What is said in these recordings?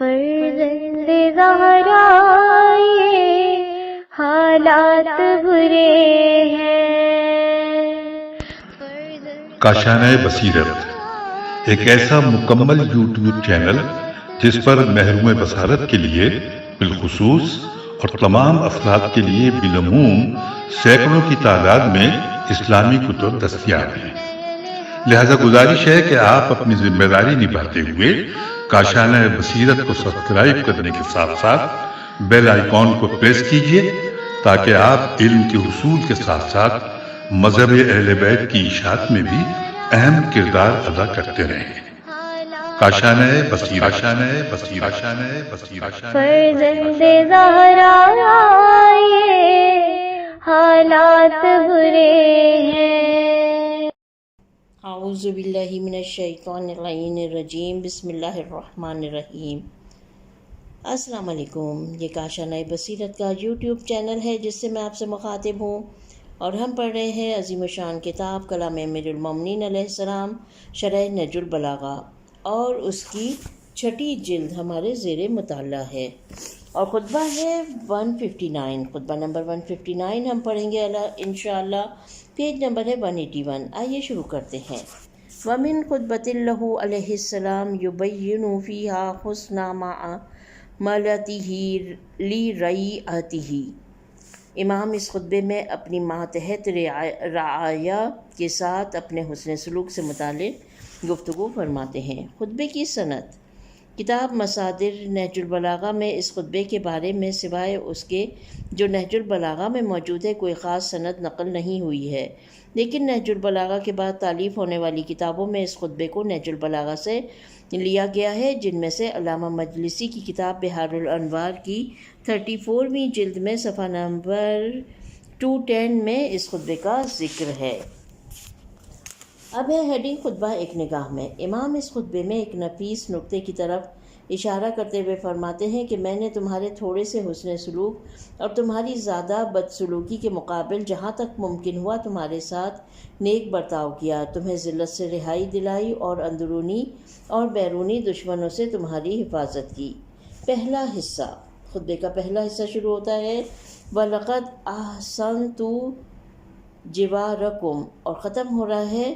فرزند زہرا یہ حالات برے ہیں۔ کاشانۂ بصیرت ایک ایسا مکمل یوٹیوب چینل جس پر محروم بصارت کے لیے بالخصوص اور تمام افراد کے لیے بالعموم سینکڑوں کی تعداد میں اسلامی کتب دستیاب ہیں۔ لہذا گزارش ہے کہ آپ اپنی ذمہ داری نبھاتے ہوئے کاشانۂ بصیرت کو سبسکرائب کرنے کے ساتھ ساتھ بیل آئیکن کو پریس کیجیے تاکہ آپ علم کے حصول کے ساتھ ساتھ مذہب اہل بیت کی اشاعت میں بھی اہم کردار ادا کرتے رہیں۔ کاشانۂ بصیرت، کاشانۂ بصیرت، کاشانۂ بصیرت۔ فرزند زہرا یہ حالات برے ہیں۔ اعوذ باللہ من الشیطان اللعین الرجیم، بسم اللہ الرحمن الرحیم۔ السلام علیکم، یہ کاشانۂ بصیرت کا یوٹیوب چینل ہے جس سے میں آپ سے مخاطب ہوں، اور ہم پڑھ رہے ہیں عظیم الشان کتاب کلام امیر المومنین علیہ السلام شرح نہج البلاغہ، اور اس کی 6 جلد ہمارے زیر مطالعہ ہے، اور خطبہ ہے 159، خطبہ نمبر 159 ہم پڑھیں گے انشاءاللہ۔ پیج نمبر ہے 181۔ آئیے شروع کرتے ہیں۔ وَمِن خُطْبَةٍ لَهُ علیہ السلام يُبَيِّنُ فِيهَا حُسْنَ مَعَامَلَتِهِ لِرَعِيَّتِهِ۔ امام اس خطبے میں اپنی ماتحت رعایا کے ساتھ اپنے حسن سلوک سے متعلق گفتگو فرماتے ہیں۔ خطبے کی سند۔ کتاب مصادر نہج البلاغہ میں اس خطبے کے بارے میں سوائے اس کے جو نہج البلاغہ میں موجود ہے کوئی خاص سند نقل نہیں ہوئی ہے، لیکن نہج البلاغہ کے بعد تالیف ہونے والی کتابوں میں اس خطبے کو نہج البلاغہ سے لیا گیا ہے، جن میں سے علامہ مجلسی کی کتاب بحار الانوار کی 34ویں جلد میں صفحہ نمبر 210 میں اس خطبے کا ذکر ہے۔ اب ہے ہیڈنگ خطبہ ایک نگاہ میں۔ امام اس خطبے میں ایک نفیس نکتے کی طرف اشارہ کرتے ہوئے فرماتے ہیں کہ میں نے تمہارے تھوڑے سے حسن سلوک اور تمہاری زیادہ بدسلوکی کے مقابل جہاں تک ممکن ہوا تمہارے ساتھ نیک برتاؤ کیا، تمہیں ذلت سے رہائی دلائی اور اندرونی اور بیرونی دشمنوں سے تمہاری حفاظت کی۔ پہلا حصہ، خطبے کا پہلا حصہ شروع ہوتا ہے وَلَقَدْ أَحْسَنْتُ جِوَارَكُمْ، اور ختم ہو رہا ہے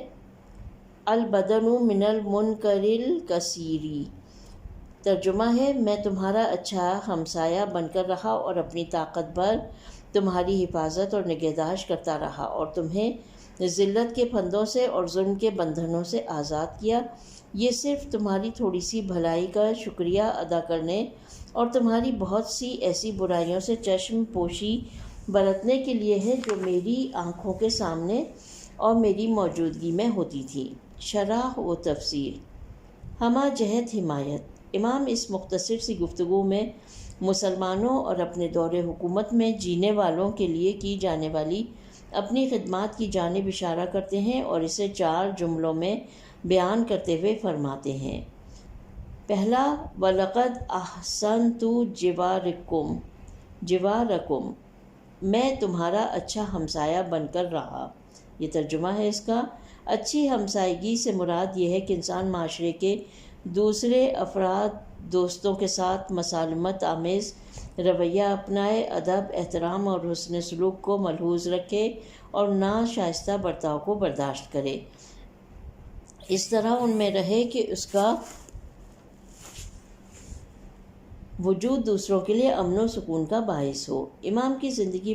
البدن من المنکر الکثیری۔ ترجمہ ہے میں تمہارا اچھا ہمسایہ بن کر رہا اور اپنی طاقت بھر تمہاری حفاظت اور نگہداشت کرتا رہا، اور تمہیں ذلت کے پھندوں سے اور ظلم کے بندھنوں سے آزاد کیا۔ یہ صرف تمہاری تھوڑی سی بھلائی کا شکریہ ادا کرنے اور تمہاری بہت سی ایسی برائیوں سے چشم پوشی برتنے کے لیے ہے جو میری آنکھوں کے سامنے اور میری موجودگی میں ہوتی تھی۔ شرح و تفسیر۔ ہمہ جہت حمایت۔ امام اس مختصر سی گفتگو میں مسلمانوں اور اپنے دور حکومت میں جینے والوں کے لیے کی جانے والی اپنی خدمات کی جانب اشارہ کرتے ہیں اور اسے 4 جملوں میں بیان کرتے ہوئے فرماتے ہیں۔ پہلا، وَلَقَدْ أَحْسَنْتُ جِوَارَكُمْ، میں تمہارا اچھا ہمسایہ بن کر رہا۔ یہ ترجمہ ہے اس کا۔ اچھی ہمسائیگی سے مراد یہ ہے کہ انسان معاشرے کے دوسرے افراد دوستوں کے ساتھ مسالمت آمیز رویہ اپنائے، ادب، احترام اور حسن سلوک کو ملحوظ رکھے اور ناشائستہ برتاؤ کو برداشت کرے، اس طرح ان میں رہے کہ اس کا وجود دوسروں کے لیے امن و سکون کا باعث ہو۔ امام کی زندگی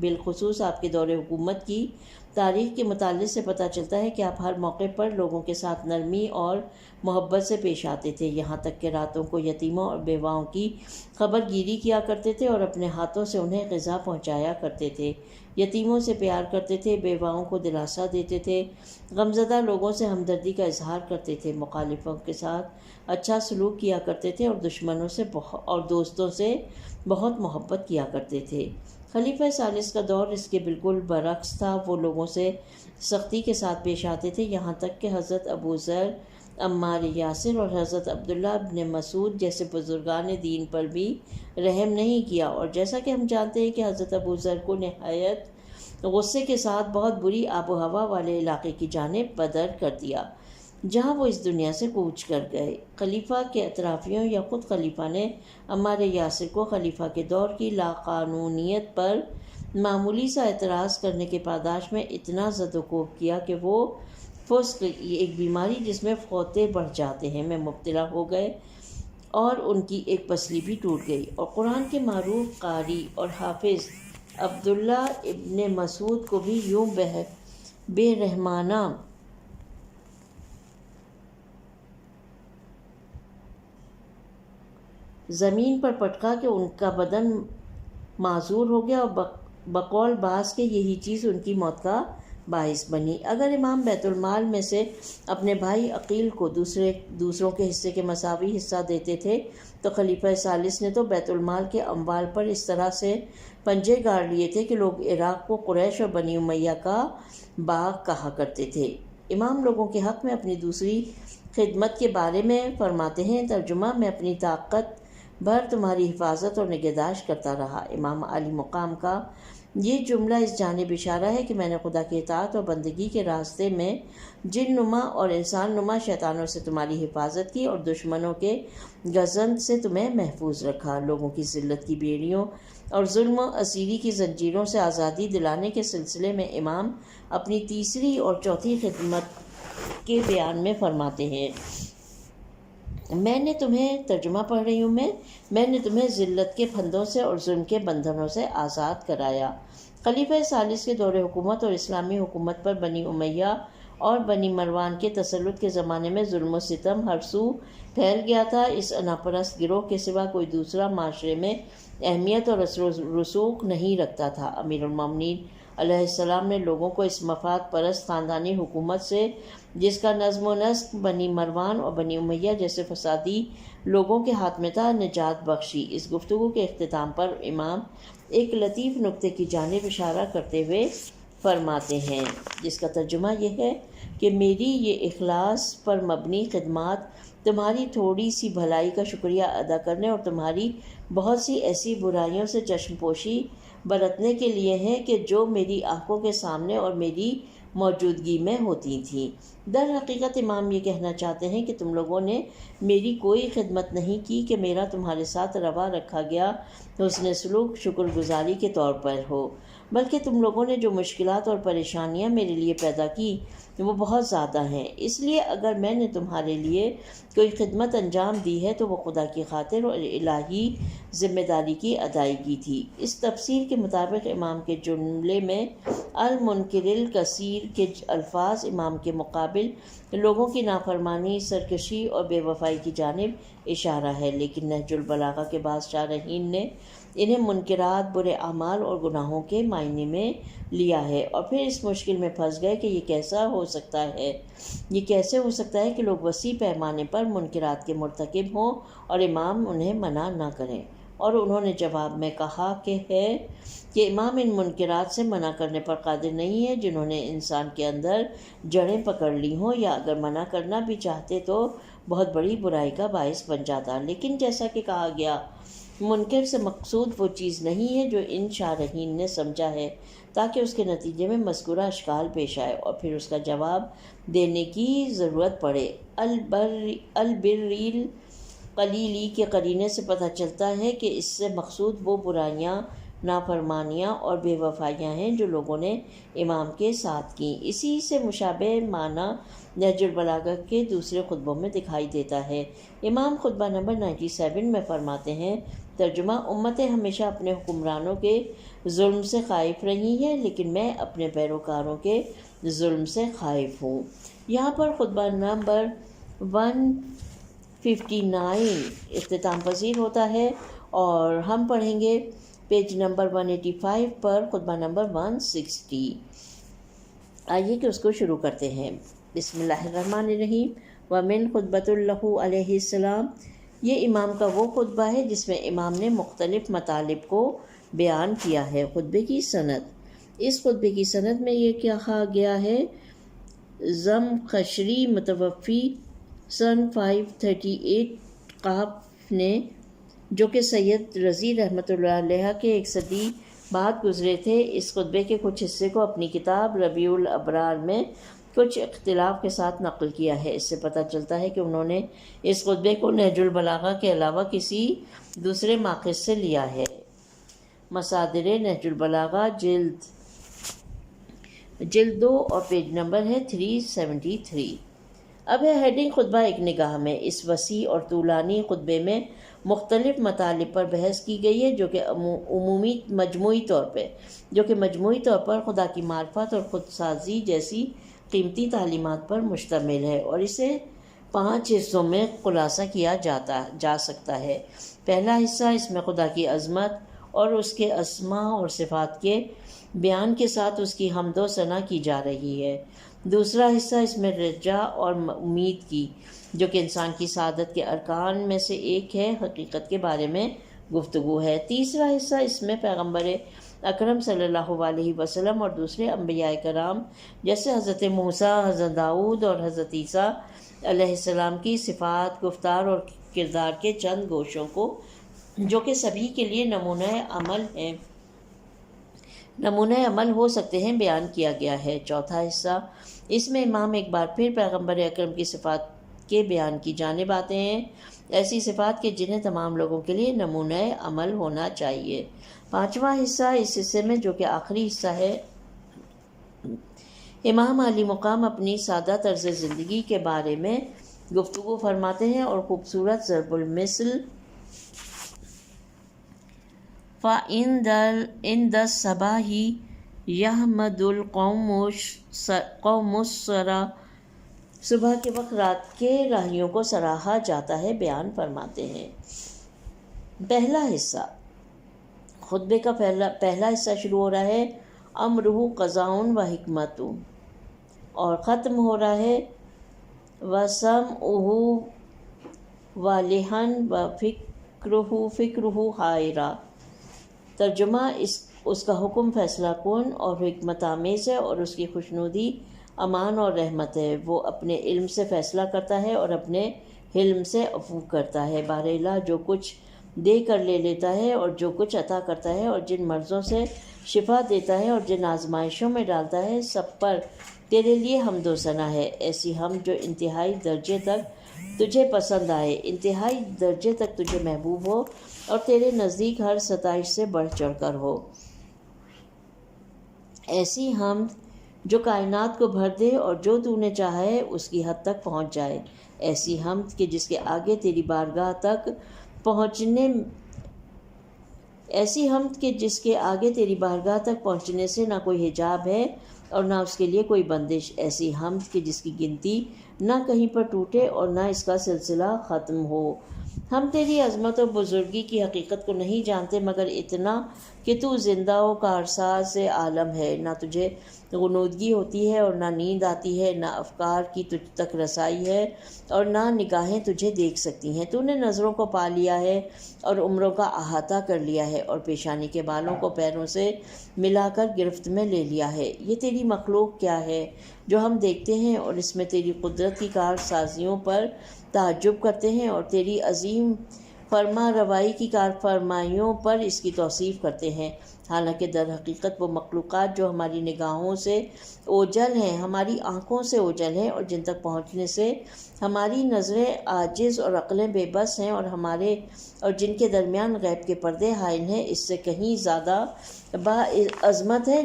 بالخصوص آپ کے دور حکومت کی تاریخ کے مطالعے سے پتہ چلتا ہے کہ آپ ہر موقع پر لوگوں کے ساتھ نرمی اور محبت سے پیش آتے تھے، یہاں تک کہ راتوں کو یتیموں اور بیواؤں کی خبر گیری کیا کرتے تھے اور اپنے ہاتھوں سے انہیں غذا پہنچایا کرتے تھے، یتیموں سے پیار کرتے تھے، بیواؤں کو دلاسا دیتے تھے، غمزدہ لوگوں سے ہمدردی کا اظہار کرتے تھے، مخالفوں کے ساتھ اچھا سلوک کیا کرتے تھے اور دشمنوں سے اور دوستوں سے بہت محبت کیا کرتے تھے۔ خلیفہ ثالث کا دور اس کے بالکل برعکس تھا، وہ لوگوں سے سختی کے ساتھ پیش آتے تھے، یہاں تک کہ حضرت ابو ذر، عمار یاسر اور حضرت عبداللہ بن مسعود جیسے بزرگان دین پر بھی رحم نہیں کیا، اور جیسا کہ ہم جانتے ہیں کہ حضرت ابو ذر کو نہایت غصے کے ساتھ بہت بری آب و ہوا والے علاقے کی جانب بدر کر دیا۔ جہاں وہ اس دنیا سے کوچ کر گئے۔ خلیفہ کے اطرافیوں یا خود خلیفہ نے عمار یاسر کو خلیفہ کے دور کی لاقانونیت پر معمولی سا اعتراض کرنے کے پاداش میں اتنا زد و کوب کیا کہ وہ فسق، ایک بیماری جس میں فوتے بڑھ جاتے ہیں، میں مبتلا ہو گئے اور ان کی ایک پسلی بھی ٹوٹ گئی۔ اور قرآن کے معروف قاری اور حافظ عبداللہ ابن مسعود کو بھی یوں بے رحمانہ زمین پر پٹکا کہ ان کا بدن معذور ہو گیا، اور بقول بعض کے یہی چیز ان کی موت کا باعث بنی۔ اگر امام بیت المال میں سے اپنے بھائی عقیل کو دوسروں کے حصے کے مساوی حصہ دیتے تھے تو خلیفہ ثالث نے تو بیت المال کے اموال پر اس طرح سے پنجے گاڑ لیے تھے کہ لوگ عراق کو قریش اور بنی امیہ کا باغ کہا کرتے تھے۔ امام لوگوں کے حق میں اپنی دوسری خدمت کے بارے میں فرماتے ہیں، ترجمہ: میں اپنی طاقت بھر تمہاری حفاظت اور نگہداشت کرتا رہا۔ امام عالی مقام کا یہ جملہ اس جانب اشارہ ہے کہ میں نے خدا کی اطاعت اور بندگی کے راستے میں جن نما اور انسان نما شیطانوں سے تمہاری حفاظت کی اور دشمنوں کے گزند سے تمہیں محفوظ رکھا۔ لوگوں کی ذلت کی بیڑیوں اور ظلم و اسیری کی زنجیروں سے آزادی دلانے کے سلسلے میں امام اپنی تیسری اور چوتھی خدمت کے بیان میں فرماتے ہیں، میں نے تمہیں، ترجمہ پڑھ رہی ہوں میں نے تمہیں ذلت کے پھندوں سے اور ظلم کے بندھنوں سے آزاد کرایا۔ خلیفہ ثالث کے دور حکومت اور اسلامی حکومت پر بنی امیہ اور بنی مروان کے تسلط کے زمانے میں ظلم و ستم ہر سو پھیل گیا تھا۔ اس انا پرست گروہ کے سوا کوئی دوسرا معاشرے میں اہمیت اور اثر و رسوخ نہیں رکھتا تھا۔ امیر المومنین علیہ السلام نے لوگوں کو اس مفاد پرست خاندانی حکومت سے، جس کا نظم و نسق بنی مروان اور بنی امیہ جیسے فسادی لوگوں کے ہاتھ میں تھا، نجات بخشی۔ اس گفتگو کے اختتام پر امام ایک لطیف نکتے کی جانب اشارہ کرتے ہوئے فرماتے ہیں، جس کا ترجمہ یہ ہے کہ میری یہ اخلاص پر مبنی خدمات تمہاری تھوڑی سی بھلائی کا شکریہ ادا کرنے اور تمہاری بہت سی ایسی برائیوں سے چشم پوشی برتنے کے لیے ہے کہ جو میری آنکھوں کے سامنے اور میری موجودگی میں ہوتی تھیں۔ در حقیقت امام یہ کہنا چاہتے ہیں کہ تم لوگوں نے میری کوئی خدمت نہیں کی کہ میرا تمہارے ساتھ روا رکھا گیا حسن سلوک شکر گزاری کے طور پر ہو، بلکہ تم لوگوں نے جو مشکلات اور پریشانیاں میرے لیے پیدا کی وہ بہت زیادہ ہیں۔ اس لیے اگر میں نے تمہارے لیے کوئی خدمت انجام دی ہے تو وہ خدا کی خاطر اور الہی ذمہ داری کی ادائیگی تھی۔ اس تفسیر کے مطابق امام کے جملے میں المنکر الکثیر کے الفاظ امام کے مقابل لوگوں کی نافرمانی، سرکشی اور بے وفائی کی جانب اشارہ ہے، لیکن نہج البلاغہ کے بعض شارحین نے انہیں منکرات، برے اعمال اور گناہوں کے معنی میں لیا ہے، اور پھر اس مشکل میں پھنس گئے کہ یہ کیسے ہو سکتا ہے کہ لوگ وسیع پیمانے پر منکرات کے مرتکب ہوں اور امام انہیں منع نہ کریں۔ اور انہوں نے جواب میں کہا کہ امام ان منکرات سے منع کرنے پر قادر نہیں ہے جنہوں نے انسان کے اندر جڑیں پکڑ لی ہوں، یا اگر منع کرنا بھی چاہتے تو بہت بڑی برائی کا باعث بن جاتا۔ لیکن جیسا کہ کہا گیا، منکر سے مقصود وہ چیز نہیں ہے جو ان شارحین نے سمجھا ہے، تاکہ اس کے نتیجے میں مذکورہ اشکال پیش آئے اور پھر اس کا جواب دینے کی ضرورت پڑے۔ البریل قلیلی کے قرینے سے پتہ چلتا ہے کہ اس سے مقصود وہ برائیاں، نافرمانیاں اور بے وفائیاں ہیں جو لوگوں نے امام کے ساتھ کیں۔ اسی سے مشابہ معنی نہج البلاغہ کے دوسرے خطبوں میں دکھائی دیتا ہے۔ امام خطبہ نمبر 97 میں فرماتے ہیں، ترجمہ: امتیں ہمیشہ اپنے حکمرانوں کے ظلم سے خائف رہی ہیں، لیکن میں اپنے پیروکاروں کے ظلم سے خائف ہوں۔ یہاں پر خطبہ نمبر 159 اختتام پذیر ہوتا ہے، اور ہم پڑھیں گے پیج نمبر 185 پر خطبہ نمبر 160۔ آئیے کہ اس کو شروع کرتے ہیں۔ بسم اللہ الرحمن الرحیم۔ ومن خطبۃ لہ علیہ السلام، یہ امام کا وہ خطبہ ہے جس میں امام نے مختلف مطالب کو بیان کیا ہے۔ خطبے کی سند، اس خطبے کی سند میں یہ کہا گیا ہے، زمخشری متوفی سن 538 قاف نے، جو کہ سید رضی رحمۃ اللہ علیہ کے 1 صدی بعد گزرے تھے، اس خطبے کے کچھ حصے کو اپنی کتاب ربیع الابرار میں کچھ اختلاف کے ساتھ نقل کیا ہے۔ اس سے پتہ چلتا ہے کہ انہوں نے اس خطبے کو نہج البلاغہ کے علاوہ کسی دوسرے ماخذ سے لیا ہے۔ مصادر نہج البلاغہ جلد 2 اور پیج نمبر ہے 373۔ اب ہے ہیڈنگ خطبہ ایک نگاہ میں۔ اس وسیع اور طولانی خطبے میں مختلف مطالب پر بحث کی گئی ہے جو کہ مجموعی طور پر خدا کی معرفت اور خود سازی جیسی قیمتی تعلیمات پر مشتمل ہے، اور اسے 5 حصوں میں خلاصہ کیا جا سکتا ہے۔ پہلا حصہ، اس میں خدا کی عظمت اور اس کے اسماء اور صفات کے بیان کے ساتھ اس کی حمد و ثنا کی جا رہی ہے۔ دوسرا حصہ، اس میں رجا اور امید کی، جو کہ انسان کی سعادت کے ارکان میں سے ایک ہے، حقیقت کے بارے میں گفتگو ہے۔ تیسرا حصہ، اس میں پیغمبر اکرم صلی اللہ علیہ وسلم اور دوسرے انبیاء کرام جیسے حضرت موسیٰ، حضرت داؤد اور حضرت عیسیٰ علیہ السلام کی صفات، گفتار اور کردار کے چند گوشوں کو، جو کہ سبھی کے لیے نمونہ عمل ہو سکتے ہیں، بیان کیا گیا ہے۔ چوتھا حصہ، اس میں امام ایک بار پھر پیغمبر اکرم کی صفات کے بیان کی جانب آتے ہیں، ایسی صفات کے جنہیں تمام لوگوں کے لیے نمونہ عمل ہونا چاہیے۔ پانچواں حصہ، اس حصے میں جو کہ آخری حصہ ہے، امام علی مقام اپنی سادہ طرز زندگی کے بارے میں گفتگو فرماتے ہیں اور خوبصورت ضرب المثل فَإِنْدَ الصَّبَاحِ يَحْمَدُ الْقَوْمُ السَّرَى، صبح کے وقت رات کے راہیوں کو سراہا جاتا ہے، بیان فرماتے ہیں۔ پہلا حصہ، خطبے کا پہلا حصہ شروع ہو رہا ہے امرہ قضاء و حکمت، اور ختم ہو رہا ہے وسمعہ والہن و فکرہ حائرہ۔ ترجمہ، اس کا حکم فیصلہ کن اور حکمت آمیز ہے، اور اس کی خوشنودی امان اور رحمت ہے۔ وہ اپنے علم سے فیصلہ کرتا ہے اور اپنے حلم سے عفو کرتا ہے۔ باراللہ جو کچھ دے کر لے لیتا ہے اور جو کچھ عطا کرتا ہے اور جن مرضوں سے شفا دیتا ہے اور جن آزمائشوں میں ڈالتا ہے، سب پر تیرے لیے حمد و ثنا ہے۔ ایسی حمد جو انتہائی درجے تک تجھے پسند آئے، انتہائی درجے تک تجھے محبوب ہو اور تیرے نزدیک ہر ستائش سے بڑھ چڑھ کر ہو۔ ایسی حمد جو کائنات کو بھر دے اور جو تو نے چاہا ہے اس کی حد تک پہنچ جائے۔ ایسی حمد کہ جس کے آگے تیری بارگاہ تک پہنچنے سے نہ کوئی حجاب ہے اور نہ اس کے لیے کوئی بندش۔ ایسی حمد کہ جس کی گنتی نہ کہیں پر ٹوٹے اور نہ اس کا سلسلہ ختم ہو۔ ہم تیری عظمت و بزرگی کی حقیقت کو نہیں جانتے مگر اتنا کہ تو زندہ و کارساز عالم ہے، نہ تجھے غنودگی ہوتی ہے اور نہ نیند آتی ہے، نہ افکار کی تجھ تک رسائی ہے اور نہ نگاہیں تجھے دیکھ سکتی ہیں۔ تو نے نظروں کو پا لیا ہے اور عمروں کا احاطہ کر لیا ہے اور پیشانی کے بالوں کو پیروں سے ملا کر گرفت میں لے لیا ہے۔ یہ تیری مخلوق کیا ہے جو ہم دیکھتے ہیں اور اس میں تیری قدرت کی کارسازیوں پر تعجب کرتے ہیں اور تیری عظیم فرما روائی کی کارفرمائیوں پر اس کی توصیف کرتے ہیں، حالانکہ در حقیقت وہ مخلوقات جو ہماری نگاہوں سے اوجھل ہیں، ہماری آنکھوں سے اوجھل ہیں اور جن تک پہنچنے سے ہماری نظریں عاجز اور عقلیں بے بس ہیں اور جن کے درمیان غیب کے پردے حائل ہیں، اس سے کہیں زیادہ باعظمت ہے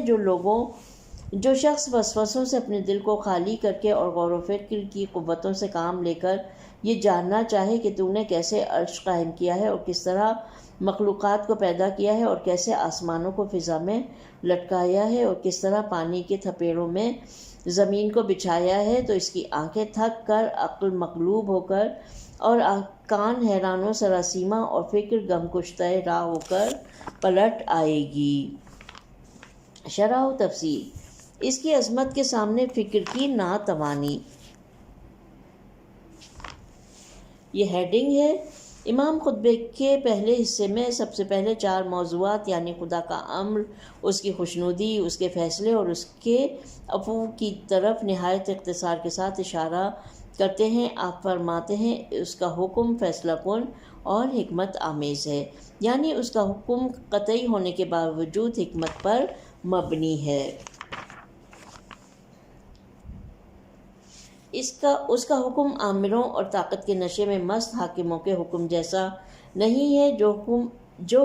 جو شخص وسوسوں سے اپنے دل کو خالی کر کے اور غور و فکر کی قوتوں سے کام لے کر یہ جاننا چاہے کہ تو نے کیسے عرش قائم کیا ہے اور کس طرح مخلوقات کو پیدا کیا ہے اور کیسے آسمانوں کو فضا میں لٹکایا ہے اور کس طرح پانی کے تھپیڑوں میں زمین کو بچھایا ہے، تو اس کی آنکھیں تھک کر، عقل مغلوب ہو کر اور کان حیران و سراسیمہ اور فکر غم کشتہ راہ ہو کر پلٹ آئے گی۔ شرح و تفصیل، اس کی عظمت کے سامنے فکر کی ناتوانی۔ یہ ہیڈنگ ہے۔ امام خطبے کے پہلے حصے میں سب سے پہلے 4 موضوعات یعنی خدا کا امر، اس کی خوشنودی، اس کے فیصلے اور اس کے عفو کی طرف نہایت اختصار کے ساتھ اشارہ کرتے ہیں۔ آپ فرماتے ہیں اس کا حکم فیصلہ کن اور حکمت آمیز ہے، یعنی اس کا حکم قطعی ہونے کے باوجود حکمت پر مبنی ہے۔ اس کا حکم آمروں اور طاقت کے نشے میں مست حاکموں کے حکم جیسا نہیں ہے، جو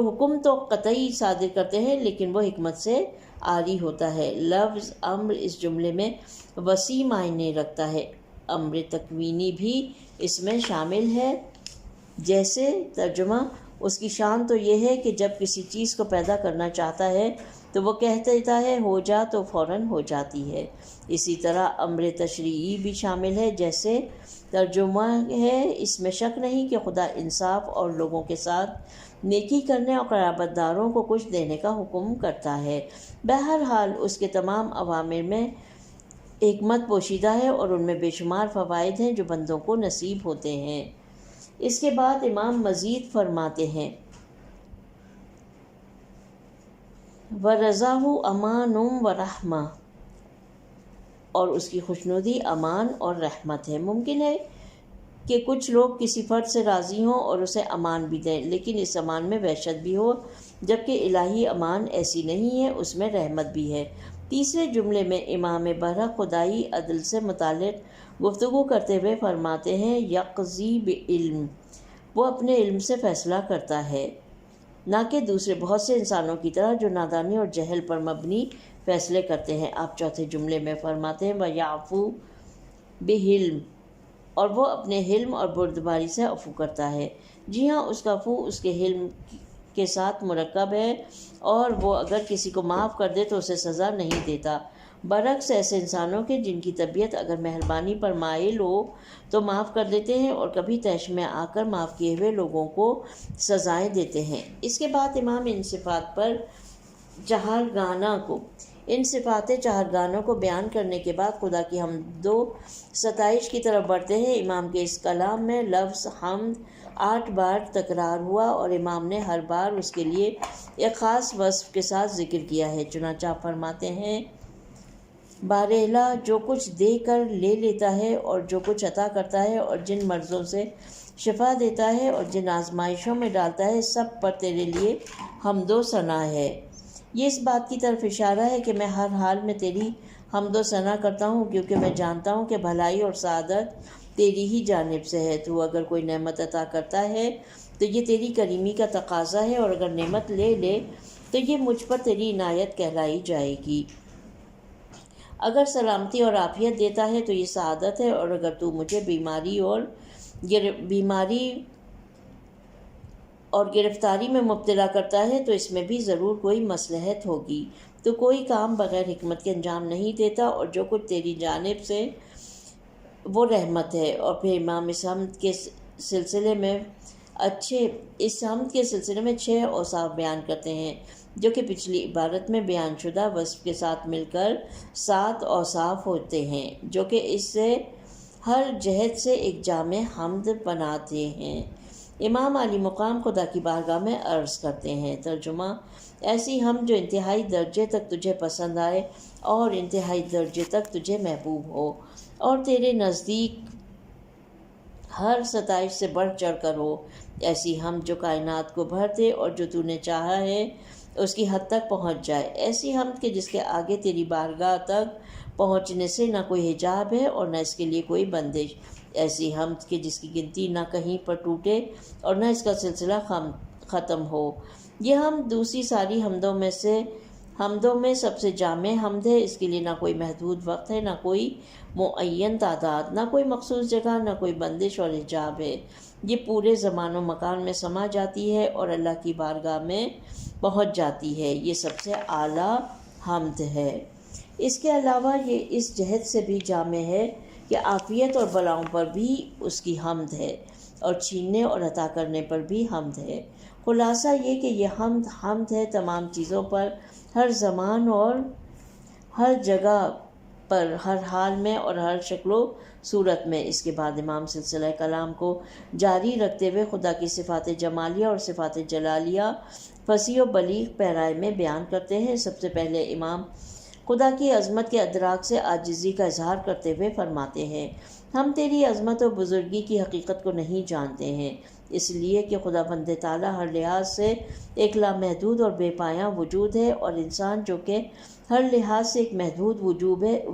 حکم تو قطعی صادر کرتے ہیں لیکن وہ حکمت سے عاری ہوتا ہے۔ لفظ امر اس جملے میں وسیع معنی رکھتا ہے، امر تکوینی بھی اس میں شامل ہے۔ جیسے ترجمہ، اس کی شان تو یہ ہے کہ جب کسی چیز کو پیدا کرنا چاہتا ہے تو وہ کہہ دیتا ہے ہو جا تو فوراً ہو جاتی ہے۔ اسی طرح امر تشریعی بھی شامل ہے، جیسے ترجمہ ہے، اس میں شک نہیں کہ خدا انصاف اور لوگوں کے ساتھ نیکی کرنے اور قرابت داروں کو کچھ دینے کا حکم کرتا ہے۔ بہرحال اس کے تمام اوامر میں حکمت پوشیدہ ہے اور ان میں بے شمار فوائد ہیں جو بندوں کو نصیب ہوتے ہیں۔ اس کے بعد امام مزید فرماتے ہیں وَرَضَاهُ أَمَانٌ وَرَحْمَةٌ، اور اس کی خوشنودی امان اور رحمت ہے۔ ممکن ہے کہ کچھ لوگ کسی فرد سے راضی ہوں اور اسے امان بھی دیں، لیکن اس امان میں وحشت بھی ہو، جبکہ الہی امان ایسی نہیں ہے، اس میں رحمت بھی ہے۔ تیسرے جملے میں امام برحق خدائی عدل سے متعلق گفتگو کرتے ہوئے فرماتے ہیں یقضی بعلم، وہ اپنے علم سے فیصلہ کرتا ہے، نہ کہ دوسرے بہت سے انسانوں کی طرح جو نادانی اور جہل پر مبنی فیصلے کرتے ہیں۔ آپ چوتھے جملے میں فرماتے ہیں وَيَعْفُو بِحِلْم، اور وہ اپنے حلم اور بردباری سے عفو کرتا ہے۔ جی ہاں، اس کا عفو اس کے حلم کے ساتھ مرکب ہے، اور وہ اگر کسی کو معاف کر دے تو اسے سزا نہیں دیتا، برعکس ایسے انسانوں کے جن کی طبیعت اگر مہربانی پر مائل ہو تو معاف کر دیتے ہیں، اور کبھی طیش میں آ کر معاف کیے ہوئے لوگوں کو سزائیں دیتے ہیں۔ اس کے بعد امام ان صفات چہارگانوں کو بیان کرنے کے بعد خدا کی حمد و ستائش کی طرف بڑھتے ہیں۔ امام کے اس کلام میں لفظ حمد 8 بار تکرار ہوا، اور امام نے ہر بار اس کے لیے ایک خاص وصف کے ساتھ ذکر کیا ہے۔ چنانچہ آپ فرماتے ہیں بارہلا جو کچھ دے کر لے لیتا ہے اور جو کچھ عطا کرتا ہے اور جن مرضوں سے شفا دیتا ہے اور جن آزمائشوں میں ڈالتا ہے، سب پر تیرے لیے حمد و ثنا ہے۔ یہ اس بات کی طرف اشارہ ہے کہ میں ہر حال میں تیری حمد و ثنا کرتا ہوں، کیونکہ میں جانتا ہوں کہ بھلائی اور سعادت تیری ہی جانب سے ہے۔ تو اگر کوئی نعمت عطا کرتا ہے تو یہ تیری کریمی کا تقاضا ہے، اور اگر نعمت لے لے تو یہ مجھ پر تیری عنایت کہلائی جائے گی۔ اگر سلامتی اور عافیت دیتا ہے تو یہ سعادت ہے، اور اگر تو مجھے بیماری اور گرفتاری میں مبتلا کرتا ہے تو اس میں بھی ضرور کوئی مصلحت ہوگی۔ تو کوئی کام بغیر حکمت کے انجام نہیں دیتا، اور جو کچھ تیری جانب سے وہ رحمت ہے۔ اور پھر امام اس حمد کے سلسلے میں 6 اوصاف بیان کرتے ہیں، جو کہ پچھلی عبارت میں بیان شدہ وصف کے ساتھ مل کر 7 اوصاف ہوتے ہیں، جو کہ اس سے ہر جہت سے ایک جامع حمد بناتے ہیں۔ امام علی مقام خدا کی بارگاہ میں عرض کرتے ہیں، ترجمہ، ایسی حمد جو انتہائی درجے تک تجھے پسند آئے اور انتہائی درجے تک تجھے محبوب ہو، اور تیرے نزدیک ہر ستائش سے بڑھ چڑھ کر ہو۔ ایسی حمد جو کائنات کو بھر دے اور جو تو نے چاہا ہے اس کی حد تک پہنچ جائے۔ ایسی حمد کہ جس کے آگے تیری بارگاہ تک پہنچنے سے نہ کوئی حجاب ہے اور نہ اس کے لیے کوئی بندش۔ ایسی حمد کہ جس کی گنتی نہ کہیں پر ٹوٹے اور نہ اس کا سلسلہ ختم ہو۔ یہ حمد دوسری ساری حمدوں میں سب سے جامع حمد ہے۔ اس کے لیے نہ کوئی محدود وقت ہے، نہ کوئی معین تعداد، نہ کوئی مخصوص جگہ، نہ کوئی بندش اور حجاب ہے۔ یہ پورے زمان و مکان میں سما جاتی ہے اور اللہ کی بارگاہ میں پہنچ جاتی ہے۔ یہ سب سے اعلیٰ حمد ہے۔ اس کے علاوہ یہ اس جہت سے بھی جامع ہے کہ عافیت اور بلاؤں پر بھی اس کی حمد ہے، اور چھیننے اور عطا کرنے پر بھی حمد ہے۔ خلاصہ یہ کہ یہ حمد ہے تمام چیزوں پر، ہر زمان اور ہر جگہ پر، ہر حال میں اور ہر شکل و صورت میں۔ اس کے بعد امام سلسلہ کلام کو جاری رکھتے ہوئے خدا کی صفات جمالیہ اور صفات جلالیہ فصیح و بلیغ پیرائے میں بیان کرتے ہیں۔ سب سے پہلے امام خدا کی عظمت کے ادراک سے عاجزی کا اظہار کرتے ہوئے فرماتے ہیں ہم تیری عظمت اور بزرگی کی حقیقت کو نہیں جانتے ہیں، اس لیے کہ خداوند تعالیٰ ہر لحاظ سے ایک لامحدود اور بے پایاں وجود ہے، اور انسان جو کہ ہر لحاظ سے ایک محدود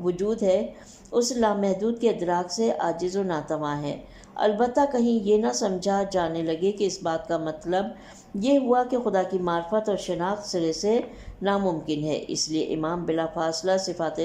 وجود ہے، اس لامحدود کے ادراک سے عاجز و ناتواں ہے۔ البتہ کہیں یہ نہ سمجھا جانے لگے کہ اس بات کا مطلب یہ ہوا کہ خدا کی معرفت اور شناخت سرے سے ناممکن ہے۔ اس لیے امام بلا فاصلہ صفات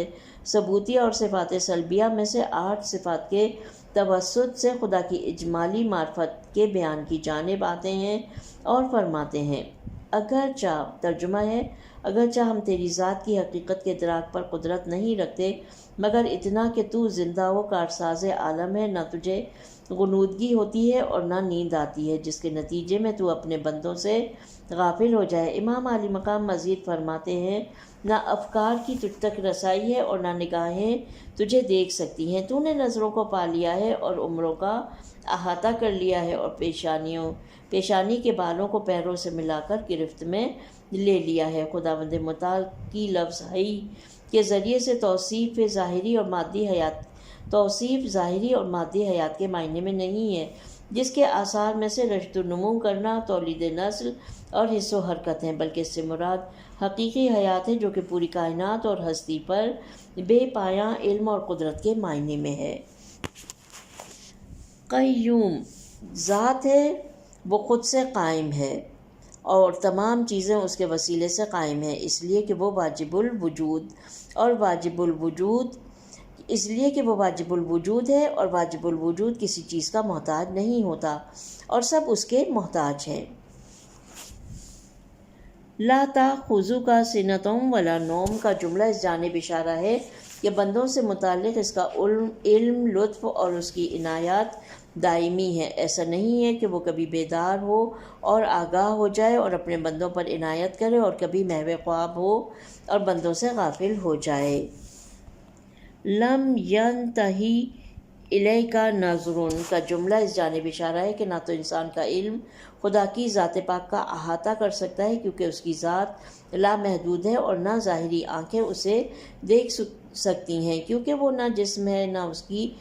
ثبوتیہ اور صفات سلبیہ میں سے 8 صفات کے توسط سے خدا کی اجمالی معرفت کے بیان کی جانب آتے ہیں اور فرماتے ہیں، اگرچہ ترجمہ ہے، اگرچہ ہم تیری ذات کی حقیقت کے ادراک پر قدرت نہیں رکھتے، مگر اتنا کہ تو زندہ و کارساز عالم ہے، نہ تجھے غنودگی ہوتی ہے اور نہ نیند آتی ہے، جس کے نتیجے میں تو اپنے بندوں سے غافل ہو جائے۔ امام عالی مقام مزید فرماتے ہیں، نہ افکار کی تجھ تک رسائی ہے اور نہ نگاہیں تجھے دیکھ سکتی ہیں، تو نے نظروں کو پا لیا ہے اور عمروں کا احاطہ کر لیا ہے، اور پیشانی کے بالوں کو پیروں سے ملا کر گرفت میں لے لیا ہے۔ خداوند متعال کی لفظ حی کے ذریعے سے توصیف ظاہری اور مادی حیات کے معنی میں نہیں ہے، جس کے آثار میں سے رشد و نمو کرنا، تولید نسل اور حص و حرکت ہیں، بلکہ اس سے مراد حقیقی حیات ہے جو کہ پوری کائنات اور ہستی پر بے پایاں علم اور قدرت کے معنی میں ہے۔ قیوم ذات ہے، وہ خود سے قائم ہے اور تمام چیزیں اس کے وسیلے سے قائم ہیں، اس لیے کہ وہ واجب الوجود ہے اور واجب الوجود کسی چیز کا محتاج نہیں ہوتا اور سب اس کے محتاج ہیں۔ لا تأخذک سنۃ ولا نوم کا جملہ اس جانب اشارہ ہے کہ بندوں سے متعلق اس کا علم، لطف اور اس کی عنایات دائمی ہے۔ ایسا نہیں ہے کہ وہ کبھی بیدار ہو اور آگاہ ہو جائے اور اپنے بندوں پر عنایت کرے، اور کبھی محو خواب ہو اور بندوں سے غافل ہو جائے۔ لم ینتہی الیک نظر کا جملہ اس جانب اشارہ ہے کہ نہ تو انسان کا علم خدا کی ذات پاک کا احاطہ کر سکتا ہے، کیونکہ اس کی ذات لامحدود ہے، اور نہ ظاہری آنکھیں اسے دیکھ سکتی ہیں، کیونکہ وہ نہ جسم ہے، نہ اس کی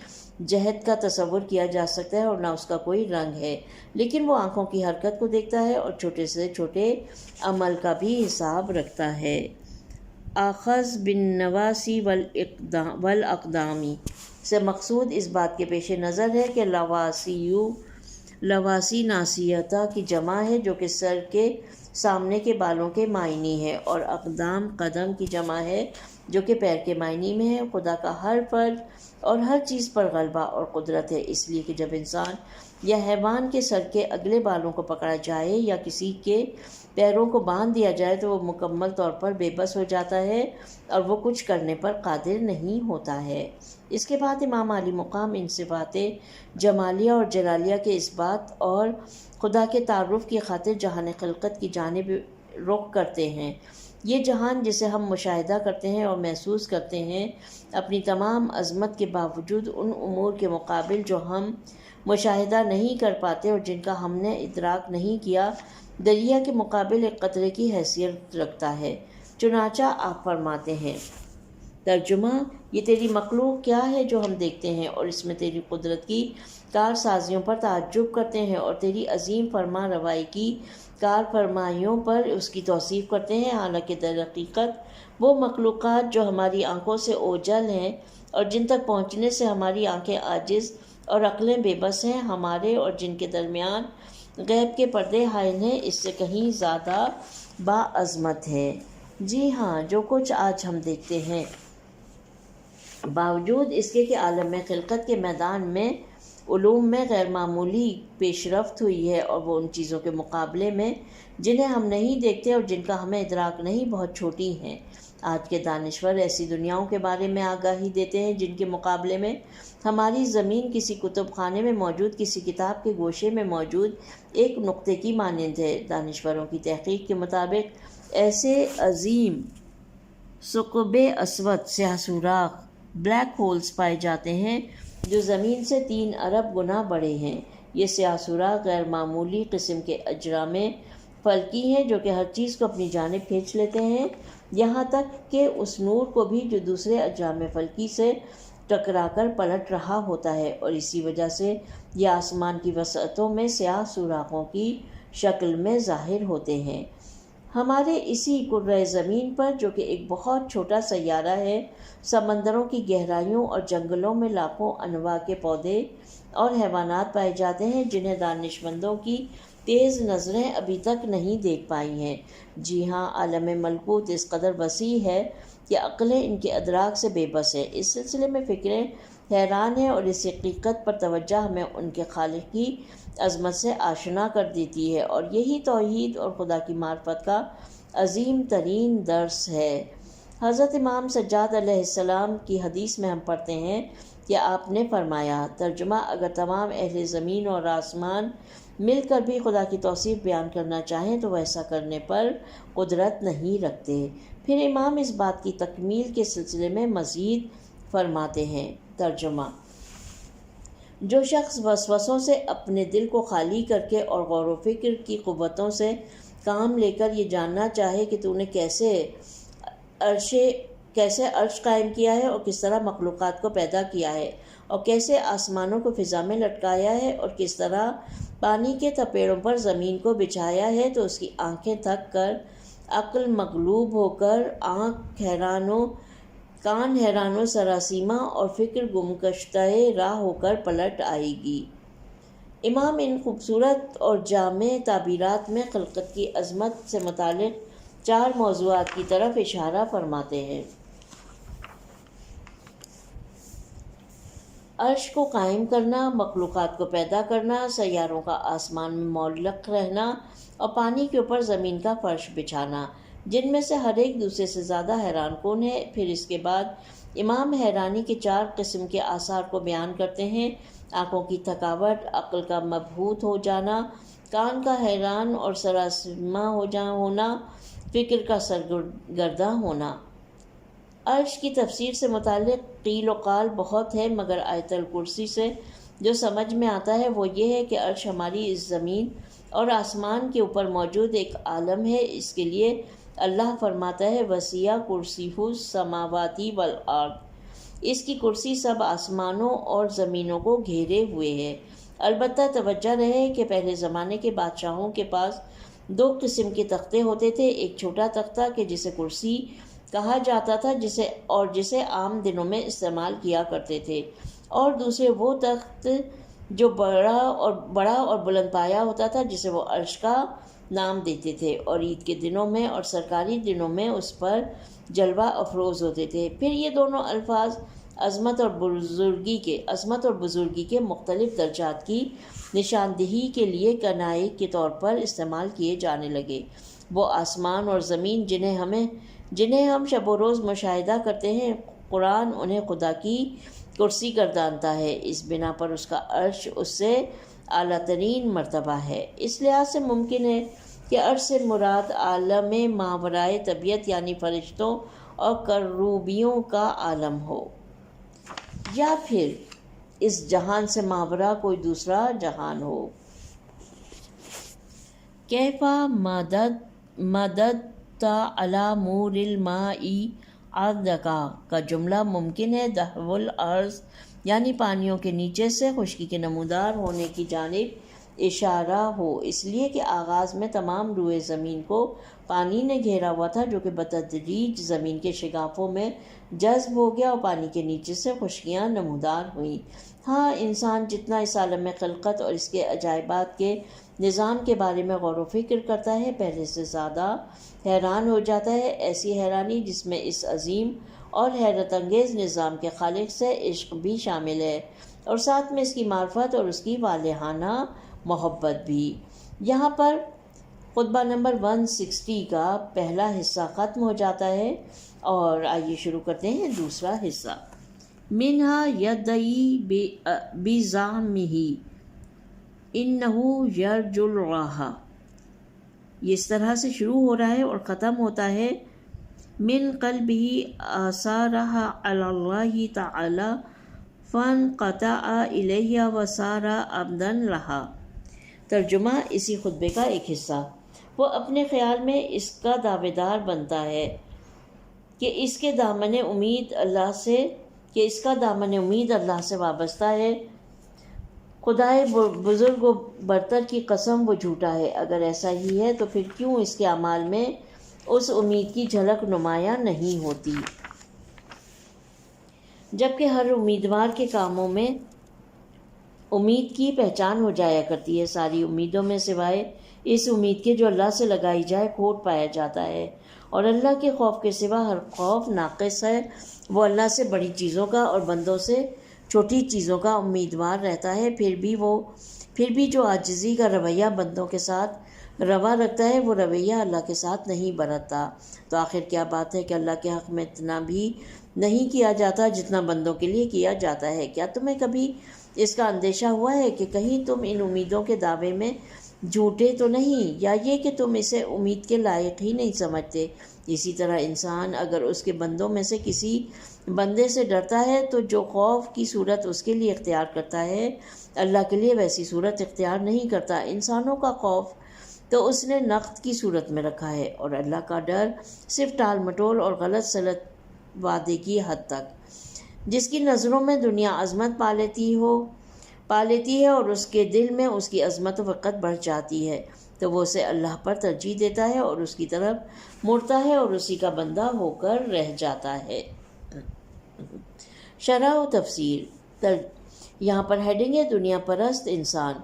جہت کا تصور کیا جا سکتا ہے اور نہ اس کا کوئی رنگ ہے، لیکن وہ آنکھوں کی حرکت کو دیکھتا ہے اور چھوٹے سے چھوٹے عمل کا بھی حساب رکھتا ہے۔ آخذ بالنواصی والاقدام سے مقصود اس بات کے پیش نظر ہے کہ لواسی ناصیتہ کی جمع ہے جو کہ سر کے سامنے کے بالوں کے معنی ہے، اور اقدام قدم کی جمع ہے جو کہ پیر کے معنی میں ہے۔ خدا کا ہر فرد اور ہر چیز پر غلبہ اور قدرت ہے، اس لیے کہ جب انسان یا حیوان کے سر کے اگلے بالوں کو پکڑا جائے یا کسی کے پیروں کو باندھ دیا جائے تو وہ مکمل طور پر بے بس ہو جاتا ہے اور وہ کچھ کرنے پر قادر نہیں ہوتا ہے۔ اس کے بعد امام عالی مقام ان صفات جمالیہ اور جلالیہ کے اس بات اور خدا کے تعارف کی خاطر جہان خلقت کی جانب رخ کرتے ہیں۔ یہ جہان جسے ہم مشاہدہ کرتے ہیں اور محسوس کرتے ہیں، اپنی تمام عظمت کے باوجود ان امور کے مقابل جو ہم مشاہدہ نہیں کر پاتے اور جن کا ہم نے ادراک نہیں کیا، دریا کے مقابل ایک قطرے کی حیثیت رکھتا ہے۔ چنانچہ آپ فرماتے ہیں، ترجمہ، یہ تیری مخلوق کیا ہے جو ہم دیکھتے ہیں اور اس میں تیری قدرت کی کارسازیوں پر تعجب کرتے ہیں اور تیری عظیم فرما روائی کی کار فرمائیوں پر اس کی توصیف کرتے ہیں، حالانکہ در حقیقت وہ مخلوقات جو ہماری آنکھوں سے اوجھل ہیں اور جن تک پہنچنے سے ہماری آنکھیں عاجز اور عقلیں بے بس ہیں، ہمارے اور جن کے درمیان غیب کے پردے حائل ہیں، اس سے کہیں زیادہ باعظمت ہے۔ جی ہاں، جو کچھ آج ہم دیکھتے ہیں، باوجود اس کے کہ عالم خلقت کے میدان میں علوم میں غیر معمولی پیش رفت ہوئی ہے، اور وہ ان چیزوں کے مقابلے میں جنہیں ہم نہیں دیکھتے اور جن کا ہمیں ادراک نہیں، بہت چھوٹی ہیں۔ آج کے دانشور ایسی دنیاؤں کے بارے میں آگاہی دیتے ہیں جن کے مقابلے میں ہماری زمین کسی کتب خانے میں موجود کسی کتاب کے گوشے میں موجود ایک نقطے کی مانند ہے۔ دانشوروں کی تحقیق کے مطابق ایسے عظیم ثقب اسود سیاہ سوراخ بلیک ہولز پائے جاتے ہیں جو زمین سے 3 ارب گنا بڑے ہیں۔ یہ سیاہ سوراخ غیر معمولی قسم کے اجرام فلکی ہیں جو کہ ہر چیز کو اپنی جانب کھینچ لیتے ہیں، یہاں تک کہ اس نور کو بھی جو دوسرے اجرام فلکی سے ٹکرا کر پلٹ رہا ہوتا ہے، اور اسی وجہ سے یہ آسمان کی وسعتوں میں سیاہ سوراخوں کی شکل میں ظاہر ہوتے ہیں۔ ہمارے اسی کرۂ زمین پر، جو کہ ایک بہت چھوٹا سیارہ ہے، سمندروں کی گہرائیوں اور جنگلوں میں لاکھوں انواع کے پودے اور حیوانات پائے جاتے ہیں جنہیں دانشمندوں کی تیز نظریں ابھی تک نہیں دیکھ پائی ہیں۔ جی ہاں، عالم ملکوت اس قدر وسیع ہے کہ عقلیں ان کے ادراک سے بے بس ہے۔ اس سلسلے میں فکریں حیران ہیں، اور اس حقیقت پر توجہ ہمیں ان کے خالق کی عظمت سے آشنا کر دیتی ہے، اور یہی توحید اور خدا کی معرفت کا عظیم ترین درس ہے۔ حضرت امام سجاد علیہ السلام کی حدیث میں ہم پڑھتے ہیں کہ آپ نے فرمایا، ترجمہ: اگر تمام اہل زمین اور آسمان مل کر بھی خدا کی توصیف بیان کرنا چاہیں تو وہ ایسا کرنے پر قدرت نہیں رکھتے۔ پھر امام اس بات کی تکمیل کے سلسلے میں مزید فرماتے ہیں، ترجمہ: جو شخص وسوسوں سے اپنے دل کو خالی کر کے اور غور و فکر کی قوتوں سے کام لے کر یہ جاننا چاہے کہ تو نے کیسے عرش قائم کیا ہے، اور کس طرح مخلوقات کو پیدا کیا ہے، اور کیسے آسمانوں کو فضا میں لٹکایا ہے، اور کس طرح پانی کے تپیڑوں پر زمین کو بچھایا ہے، تو اس کی آنکھیں تھک کر، عقل مغلوب ہو کر، کان حیران و سراسیمہ اور فکر گمگشتہ راہ ہو کر پلٹ آئے گی۔ امام ان خوبصورت اور جامع تعبیرات میں خلقت کی عظمت سے متعلق 4 موضوعات کی طرف اشارہ فرماتے ہیں۔ عرش کو قائم کرنا، مخلوقات کو پیدا کرنا، سیاروں کا آسمان میں معلق رہنا، اور پانی کے اوپر زمین کا فرش بچھانا، جن میں سے ہر ایک دوسرے سے زیادہ حیران کن ہے۔ پھر اس کے بعد امام حیرانی کے 4 قسم کے آثار کو بیان کرتے ہیں: آنکھوں کی تھکاوٹ، عقل کا مبہوت ہو جانا، کان کا حیران اور سراسیمہ ہونا، فکر کا سرگرداں ہونا۔ عرش کی تفسیر سے متعلق قیل و قال بہت ہے، مگر آیت الکرسی سے جو سمجھ میں آتا ہے وہ یہ ہے کہ عرش ہماری اس زمین اور آسمان کے اوپر موجود ایک عالم ہے۔ اس کے لیے اللہ فرماتا ہے، وسیع کرسیہ السماوات والارض، اس کی کرسی سب آسمانوں اور زمینوں کو گھیرے ہوئے ہے۔ البتہ توجہ رہے کہ پہلے زمانے کے بادشاہوں کے پاس 2 قسم کے تختے ہوتے تھے، ایک چھوٹا تختہ کہ جسے کرسی کہا جاتا تھا جسے عام دنوں میں استعمال کیا کرتے تھے، اور دوسرے وہ تخت جو بڑا اور بلند پایہ ہوتا تھا جسے وہ عرش کا نام دیتے تھے، اور عید کے دنوں میں اور سرکاری دنوں میں اس پر جلوہ افروز ہوتے تھے۔ پھر یہ دونوں الفاظ عظمت اور بزرگی کے مختلف درجات کی نشاندہی کے لیے کنائے کے طور پر استعمال کیے جانے لگے۔ وہ آسمان اور زمین جنہیں ہم شب و روز مشاہدہ کرتے ہیں، قرآن انہیں خدا کی کرسی گردانتا ہے، اس بنا پر اس کا عرش اس سے اعلیٰ ترین مرتبہ ہے۔ اس لحاظ سے ممکن ہے کہ عرش سے مراد عالم ماورائے طبیعت یعنی فرشتوں اور کروبیوں کا عالم ہو، یا پھر اس جہان سے ماورا کوئی دوسرا جہان ہو۔ کیف مددت علی مور الماء عرضک کا جملہ ممکن ہے دحو الارض یعنی پانیوں کے نیچے سے خشکی کے نمودار ہونے کی جانب اشارہ ہو، اس لیے کہ آغاز میں تمام روئے زمین کو پانی نے گھیرا ہوا تھا، جو کہ بتدریج زمین کے شگافوں میں جذب ہو گیا اور پانی کے نیچے سے خشکیاں نمودار ہوئیں۔ ہاں، انسان جتنا اس عالم خلقت اور اس کے عجائبات کے نظام کے بارے میں غور و فکر کرتا ہے، پہلے سے زیادہ حیران ہو جاتا ہے، ایسی حیرانی جس میں اس عظیم اور حیرت انگیز نظام کے خالق سے عشق بھی شامل ہے، اور ساتھ میں اس کی معرفت اور اس کی والہانہ محبت بھی۔ یہاں پر خطبہ نمبر 160 کا پہلا حصہ ختم ہو جاتا ہے، اور آئیے شروع کرتے ہیں دوسرا حصہ۔ منہا یدعی بزعمہ انہ یرجو الراحہ، یہ اس طرح سے شروع ہو رہا ہے اور ختم ہوتا ہے من قلبہ آثارہ علی اللہ تعالی فانقطع الیہ وصار عبدا لہا۔ ترجمہ: اسی خطبے کا ایک حصہ۔ وہ اپنے خیال میں اس کا دعویدار بنتا ہے کہ اس کے دامن امید اللہ سے کہ اس کا دامن امید اللہ سے وابستہ ہے۔ خدائے بزرگ و برتر کی قسم وہ جھوٹا ہے۔ اگر ایسا ہی ہے تو پھر کیوں اس کے اعمال میں اس امید کی جھلک نمایاں نہیں ہوتی؟ جبکہ ہر امیدوار کے کاموں میں امید کی پہچان ہو جایا کرتی ہے۔ ساری امیدوں میں سوائے اس امید کے جو اللہ سے لگائی جائے کھوٹ پایا جاتا ہے، اور اللہ کے خوف کے سوا ہر خوف ناقص ہے۔ وہ اللہ سے بڑی چیزوں کا اور بندوں سے چھوٹی چیزوں کا امیدوار رہتا ہے، پھر بھی جو عاجزی کا رویہ بندوں کے ساتھ روا رکھتا ہے وہ رویہ اللہ کے ساتھ نہیں برتتا۔ تو آخر کیا بات ہے کہ اللہ کے حق میں اتنا بھی نہیں کیا جاتا جتنا بندوں کے لیے کیا جاتا ہے؟ کیا تمہیں کبھی اس کا اندیشہ ہوا ہے کہ کہیں تم ان امیدوں کے دعوے میں جھوٹے تو نہیں، یا یہ کہ تم اسے امید کے لائق ہی نہیں سمجھتے؟ اسی طرح انسان اگر اس کے بندوں میں سے کسی بندے سے ڈرتا ہے تو جو خوف کی صورت اس کے لیے اختیار کرتا ہے اللہ کے لیے ویسی صورت اختیار نہیں کرتا۔ انسانوں کا خوف تو اس نے نقد کی صورت میں رکھا ہے، اور اللہ کا ڈر صرف ٹال مٹول اور غلط سلط وعدے کی حد تک۔ جس کی نظروں میں دنیا عظمت پا لیتی ہے اور اس کے دل میں اس کی عظمت و وقت بڑھ جاتی ہے تو وہ اسے اللہ پر ترجیح دیتا ہے اور اس کی طرف مڑتا ہے اور اسی کا بندہ ہو کر رہ جاتا ہے۔ شرح و تفسیر یہاں پر ہیڈنگ ہے دنیا پرست انسان۔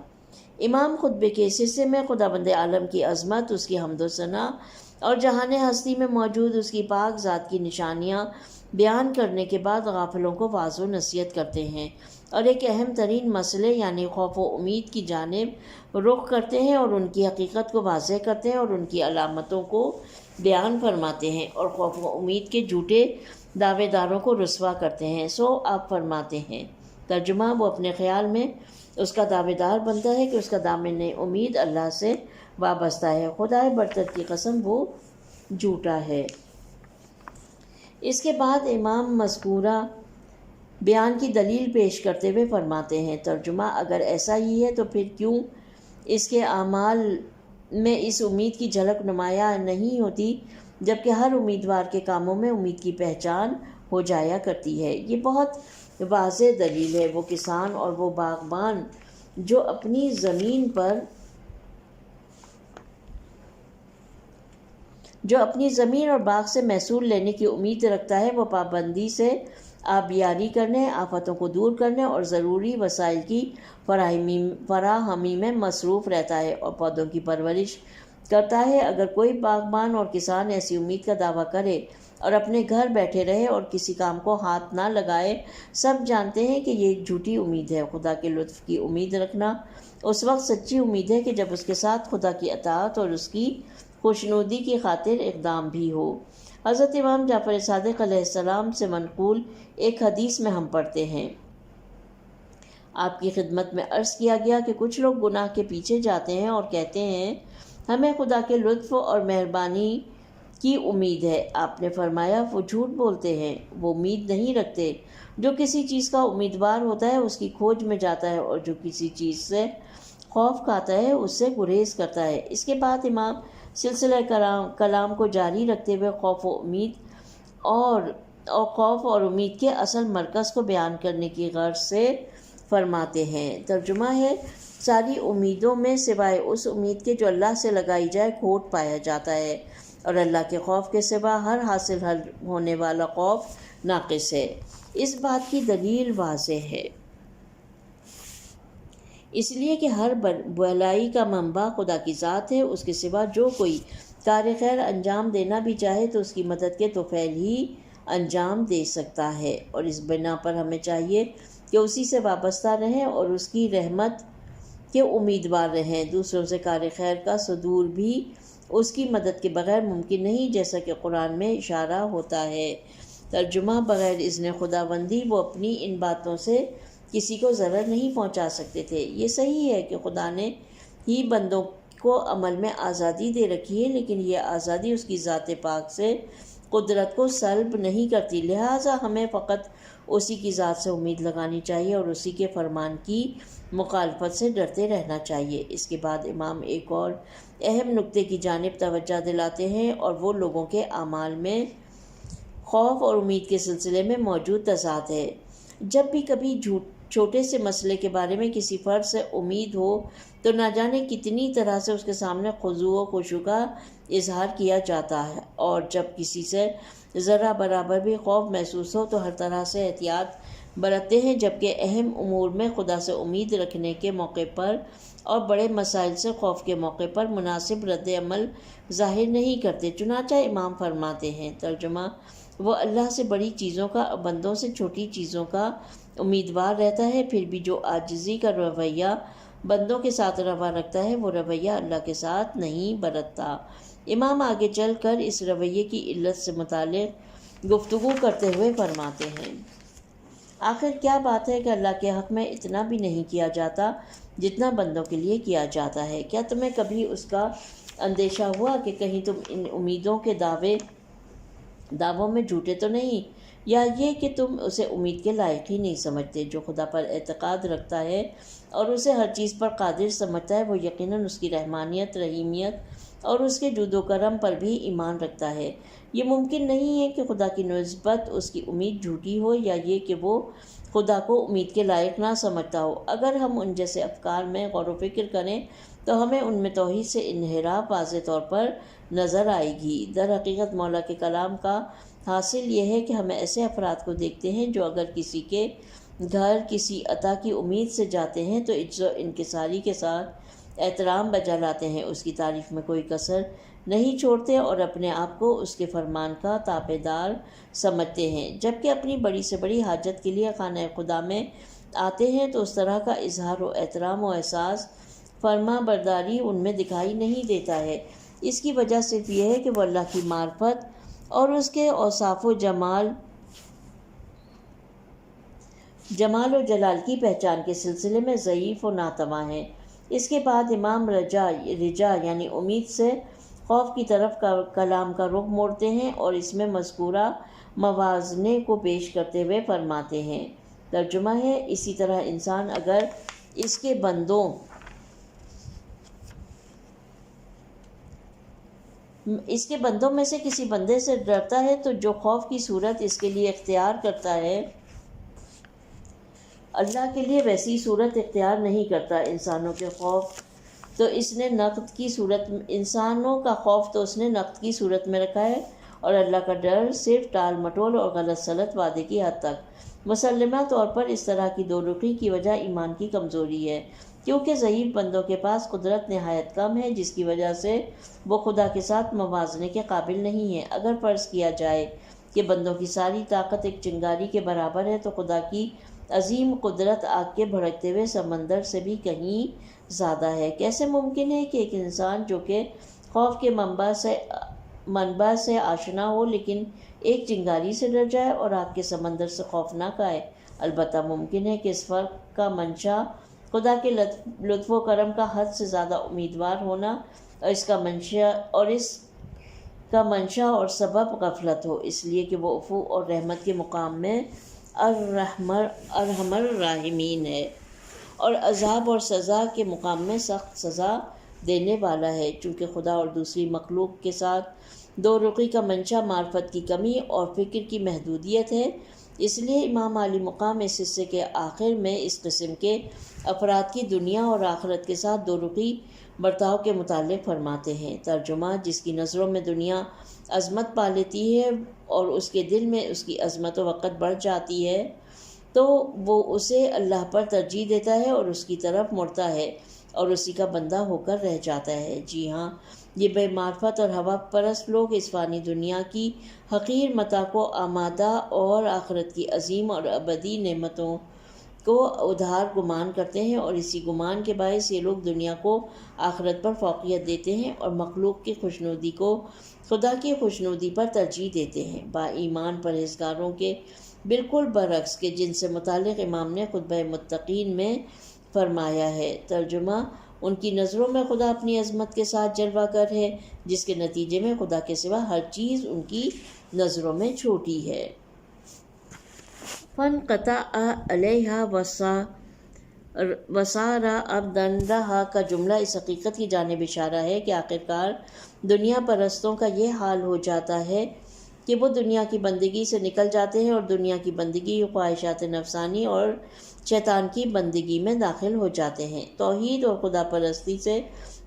امام خطبے کے اس حصے میں خداوند عالم کی عظمت، اس کی حمد و ثنا اور جہان ہستی میں موجود اس کی پاک ذات کی نشانیاں بیان کرنے کے بعد غافلوں کو واعظ و نصیحت کرتے ہیں اور ایک اہم ترین مسئلے یعنی خوف و امید کی جانب رخ کرتے ہیں اور ان کی حقیقت کو واضح کرتے ہیں اور ان کی علامتوں کو بیان فرماتے ہیں اور خوف و امید کے جھوٹے دعوے داروں کو رسوا کرتے ہیں۔ سو آپ فرماتے ہیں، ترجمہ: وہ اپنے خیال میں اس کا دعوے دار بنتا ہے کہ اس کا دامن امید اللہ سے وابستہ ہے، خدائے برتر کی قسم وہ جھوٹا ہے۔ اس کے بعد امام مذکورہ بیان کی دلیل پیش کرتے ہوئے فرماتے ہیں، ترجمہ: اگر ایسا ہی ہے تو پھر کیوں اس کے اعمال میں اس امید کی جھلک نمایاں نہیں ہوتی، جبکہ ہر امیدوار کے کاموں میں امید کی پہچان ہو جایا کرتی ہے۔ یہ بہت واضح دلیل ہے۔ وہ کسان اور وہ باغبان جو اپنی زمین اور باغ سے محصول لینے کی امید رکھتا ہے، وہ پابندی سے آبیاری کرنے، آفتوں کو دور کرنے اور ضروری وسائل کی فراہمی میں مصروف رہتا ہے اور پودوں کی پرورش کرتا ہے۔ اگر کوئی باغبان اور کسان ایسی امید کا دعویٰ کرے اور اپنے گھر بیٹھے رہے اور کسی کام کو ہاتھ نہ لگائے، سب جانتے ہیں کہ یہ ایک جھوٹی امید ہے۔ خدا کے لطف کی امید رکھنا اس وقت سچی امید ہے کہ جب اس کے ساتھ خدا کی اطاعت اور اس کی خوشنودی کی خاطر اقدام بھی ہو۔ حضرت امام جعفر صادق علیہ السلام سے منقول ایک حدیث میں ہم پڑھتے ہیں، آپ کی خدمت میں عرض کیا گیا کہ کچھ لوگ گناہ کے پیچھے جاتے ہیں اور کہتے ہیں ہمیں خدا کے لطف اور مہربانی کی امید ہے۔ آپ نے فرمایا وہ جھوٹ بولتے ہیں، وہ امید نہیں رکھتے۔ جو کسی چیز کا امیدوار ہوتا ہے اس کی کھوج میں جاتا ہے، اور جو کسی چیز سے خوف کھاتا ہے اس سے گریز کرتا ہے۔ اس کے بعد امام سلسلہ کلام کو جاری رکھتے ہوئے خوف اور امید کے اصل مرکز کو بیان کرنے کی غرض سے فرماتے ہیں، ترجمہ ہے: ساری امیدوں میں سوائے اس امید کے جو اللہ سے لگائی جائے کھوٹ پایا جاتا ہے، اور اللہ کے خوف کے سوا ہر حاصل ہونے والا خوف ناقص ہے۔ اس بات کی دلیل واضح ہے، اس لیے کہ ہر بھلائی کا منبع خدا کی ذات ہے۔ اس کے سوا جو کوئی کار خیر انجام دینا بھی چاہے تو اس کی مدد کے توفیل ہی انجام دے سکتا ہے، اور اس بنا پر ہمیں چاہیے کہ اسی سے وابستہ رہیں اور اس کی رحمت کے امیدوار رہیں۔ دوسروں سے کار خیر کا صدور بھی اس کی مدد کے بغیر ممکن نہیں، جیسا کہ قرآن میں اشارہ ہوتا ہے، ترجمہ: بغیر اذن خداوندی وہ اپنی ان باتوں سے کسی کو ضرر نہیں پہنچا سکتے تھے۔ یہ صحیح ہے کہ خدا نے ہی بندوں کو عمل میں آزادی دے رکھی ہے، لیکن یہ آزادی اس کی ذات پاک سے قدرت کو سلب نہیں کرتی، لہٰذا ہمیں فقط اسی کی ذات سے امید لگانی چاہیے اور اسی کے فرمان کی مخالفت سے ڈرتے رہنا چاہیے۔ اس کے بعد امام ایک اور اہم نقطے کی جانب توجہ دلاتے ہیں، اور وہ لوگوں کے اعمال میں خوف اور امید کے سلسلے میں موجود تضاد ہے۔ جب بھی کبھی چھوٹے سے مسئلے کے بارے میں کسی فرد سے امید ہو تو نہ جانے کتنی طرح سے اس کے سامنے خضوع و خشوع کا اظہار کیا جاتا ہے، اور جب کسی سے ذرا برابر بھی خوف محسوس ہو تو ہر طرح سے احتیاط برتتے ہیں، جبکہ اہم امور میں خدا سے امید رکھنے کے موقع پر اور بڑے مسائل سے خوف کے موقع پر مناسب رد عمل ظاہر نہیں کرتے۔ چنانچہ امام فرماتے ہیں، ترجمہ: وہ اللہ سے بڑی چیزوں کا اور بندوں سے چھوٹی چیزوں کا امیدوار رہتا ہے، پھر بھی جو عاجزی کا رویہ بندوں کے ساتھ روا رکھتا ہے وہ رویہ اللہ کے ساتھ نہیں برتتا۔ امام آگے چل کر اس رویے کی علت سے متعلق گفتگو کرتے ہوئے فرماتے ہیں، آخر کیا بات ہے کہ اللہ کے حق میں اتنا بھی نہیں کیا جاتا جتنا بندوں کے لیے کیا جاتا ہے؟ کیا تمہیں کبھی اس کا اندیشہ ہوا کہ کہیں تم ان امیدوں کے دعووں میں جھوٹے تو نہیں، یا یہ کہ تم اسے امید کے لائق ہی نہیں سمجھتے؟ جو خدا پر اعتقاد رکھتا ہے اور اسے ہر چیز پر قادر سمجھتا ہے وہ یقیناً اس کی رحمانیت، رحیمیت اور اس کے جود و کرم پر بھی ایمان رکھتا ہے۔ یہ ممکن نہیں ہے کہ خدا کی نسبت اس کی امید جھوٹی ہو، یا یہ کہ وہ خدا کو امید کے لائق نہ سمجھتا ہو۔ اگر ہم ان جیسے افکار میں غور و فکر کریں تو ہمیں ان میں توحید سے انحراف واضح طور پر نظر آئے گی۔ در حقیقت مولا کے کلام کا حاصل یہ ہے کہ ہم ایسے افراد کو دیکھتے ہیں جو اگر کسی کے گھر کسی عطا کی امید سے جاتے ہیں تو عجز و انکساری کے ساتھ احترام بجا لاتے ہیں، اس کی تعریف میں کوئی کسر نہیں چھوڑتے اور اپنے آپ کو اس کے فرمان کا تابع دار سمجھتے ہیں، جبکہ اپنی بڑی سے بڑی حاجت کے لیے خانہ خدا میں آتے ہیں تو اس طرح کا اظہار و احترام و احساس فرما برداری ان میں دکھائی نہیں دیتا ہے۔ اس کی وجہ صرف یہ ہے کہ وہ اللہ کی معرفت اور اس کے اوصاف و جمال و جلال کی پہچان کے سلسلے میں ضعیف و ناتواں ہیں۔ اس کے بعد امام رجا یعنی امید سے خوف کی طرف کلام کا رخ موڑتے ہیں اور اس میں مذکورہ موازنے کو پیش کرتے ہوئے فرماتے ہیں، ترجمہ ہے: اسی طرح انسان اگر اس کے بندوں میں سے کسی بندے سے ڈرتا ہے تو جو خوف کی صورت اس کے لیے اختیار کرتا ہے اللہ کے لیے ویسی صورت اختیار نہیں کرتا۔ انسانوں کا خوف تو اس نے نقد کی صورت میں رکھا ہے، اور اللہ کا ڈر صرف ٹال مٹول اور غلط سلط وعدے کی حد تک۔ مسلمہ طور پر اس طرح کی دو رخی کی وجہ ایمان کی کمزوری ہے، کیونکہ ضعیف بندوں کے پاس قدرت نہایت کم ہے، جس کی وجہ سے وہ خدا کے ساتھ موازنے کے قابل نہیں ہے۔ اگر فرض کیا جائے کہ بندوں کی ساری طاقت ایک چنگاری کے برابر ہے تو خدا کی عظیم قدرت آگ کے بھڑکتے ہوئے سمندر سے بھی کہیں زیادہ ہے۔ کیسے ممکن ہے کہ ایک انسان جو کہ خوف کے منبع سے آشنا ہو لیکن ایک چنگاری سے ڈر جائے اور آگ کے سمندر سے خوف نہ کھائے؟ البتہ ممکن ہے کہ اس فرق کا منشا خدا کے لطف و کرم کا حد سے زیادہ امیدوار ہونا اور اس کا منشا اور سبب غفلت ہو، اس لیے کہ وہ عفو اور رحمت کے مقام میں ارحم الراحمین ہے اور عذاب اور سزا کے مقام میں سخت سزا دینے والا ہے۔ چونکہ خدا اور دوسری مخلوق کے ساتھ دو رخی کا منشا معرفت کی کمی اور فکر کی محدودیت ہے، اس لیے امام عالی مقام اس حصے کے آخر میں اس قسم کے افراد کی دنیا اور آخرت کے ساتھ دو رخی برتاؤ کے متعلق فرماتے ہیں، ترجمہ: جس کی نظروں میں دنیا عظمت پا لیتی ہے اور اس کے دل میں اس کی عظمت و وقت بڑھ جاتی ہے تو وہ اسے اللہ پر ترجیح دیتا ہے اور اس کی طرف مڑتا ہے اور اسی کا بندہ ہو کر رہ جاتا ہے۔ جی ہاں، یہ بے معرفت اور ہوا پرست لوگ اس فانی دنیا کی حقیر متاع کو آمادہ اور آخرت کی عظیم اور ابدی نعمتوں کو ادھار گمان کرتے ہیں، اور اسی گمان کے باعث یہ لوگ دنیا کو آخرت پر فوقیت دیتے ہیں اور مخلوق کی خوشنودی کو خدا کی خوشنودی پر ترجیح دیتے ہیں، با ایمان پرہیزگاروں کے بالکل برعکس کہ جن سے متعلق امام نے خطبہ متقین میں فرمایا ہے، ترجمہ: ان کی نظروں میں خدا اپنی عظمت کے ساتھ جلوہ گر ہے، جس کے نتیجے میں خدا کے سوا ہر چیز ان کی نظروں میں چھوٹی ہے۔ فَانْقَطَعَ عَلَيْهَا وَصَارَ عَبْدًا لَهَا کا جملہ اس حقیقت کی جانب اشارہ ہے کہ آخرکار دنیا پرستوں کا یہ حال ہو جاتا ہے کہ وہ دنیا کی بندگی سے نکل جاتے ہیں اور دنیا کی بندگی خواہشات نفسانی اور شیطان کی بندگی میں داخل ہو جاتے ہیں۔ توحید اور خدا پرستی سے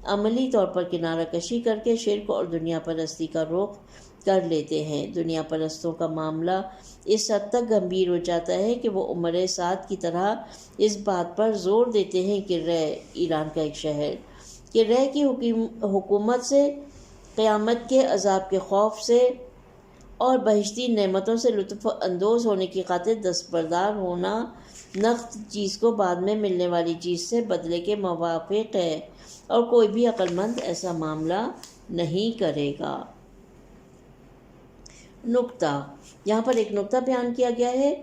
عملی طور پر کنارہ کشی کر کے شرک اور دنیا پرستی کا رخ کر لیتے ہیں۔ دنیا پرستوں کا معاملہ اس حد تک گمبھیر ہو جاتا ہے کہ وہ عمر سعد کی طرح اس بات پر زور دیتے ہیں کہ رے، ایران کا ایک شہر، کہ رے کی حکومت سے، قیامت کے عذاب کے خوف سے اور بہشتی نعمتوں سے لطف اندوز ہونے کی خاطر دستبردار ہونا نقد چیز کو بعد میں ملنے والی چیز سے بدلے کے موافق ہے، اور کوئی بھی عقل مند ایسا معاملہ نہیں کرے گا۔ نقطہ، یہاں پر ایک نقطہ بیان کیا گیا ہے،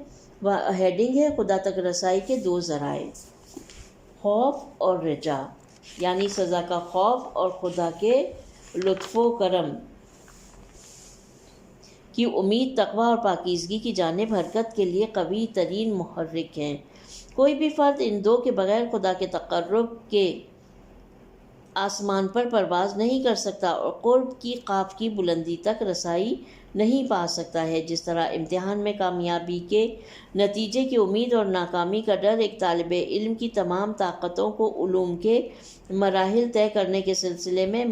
ہیڈنگ ہے خدا تک رسائی کے دو ذرائع، خوف اور رجا، یعنی سزا کا خوف اور خدا کے لطف و کرم کی امید تقویٰ اور پاکیزگی کی جانب حرکت کے لیے قوی ترین محرک ہیں۔ کوئی بھی فرد ان دو کے بغیر خدا کے تقرب کے آسمان پر پرواز نہیں کر سکتا اور قرب کی قاف کی بلندی تک رسائی نہیں پا سکتا ہے۔ جس طرح امتحان میں کامیابی کے نتیجے کی امید اور ناکامی کا ڈر ایک طالب علم کی تمام طاقتوں کو علوم کے مراحل طے کرنے کے سلسلے میں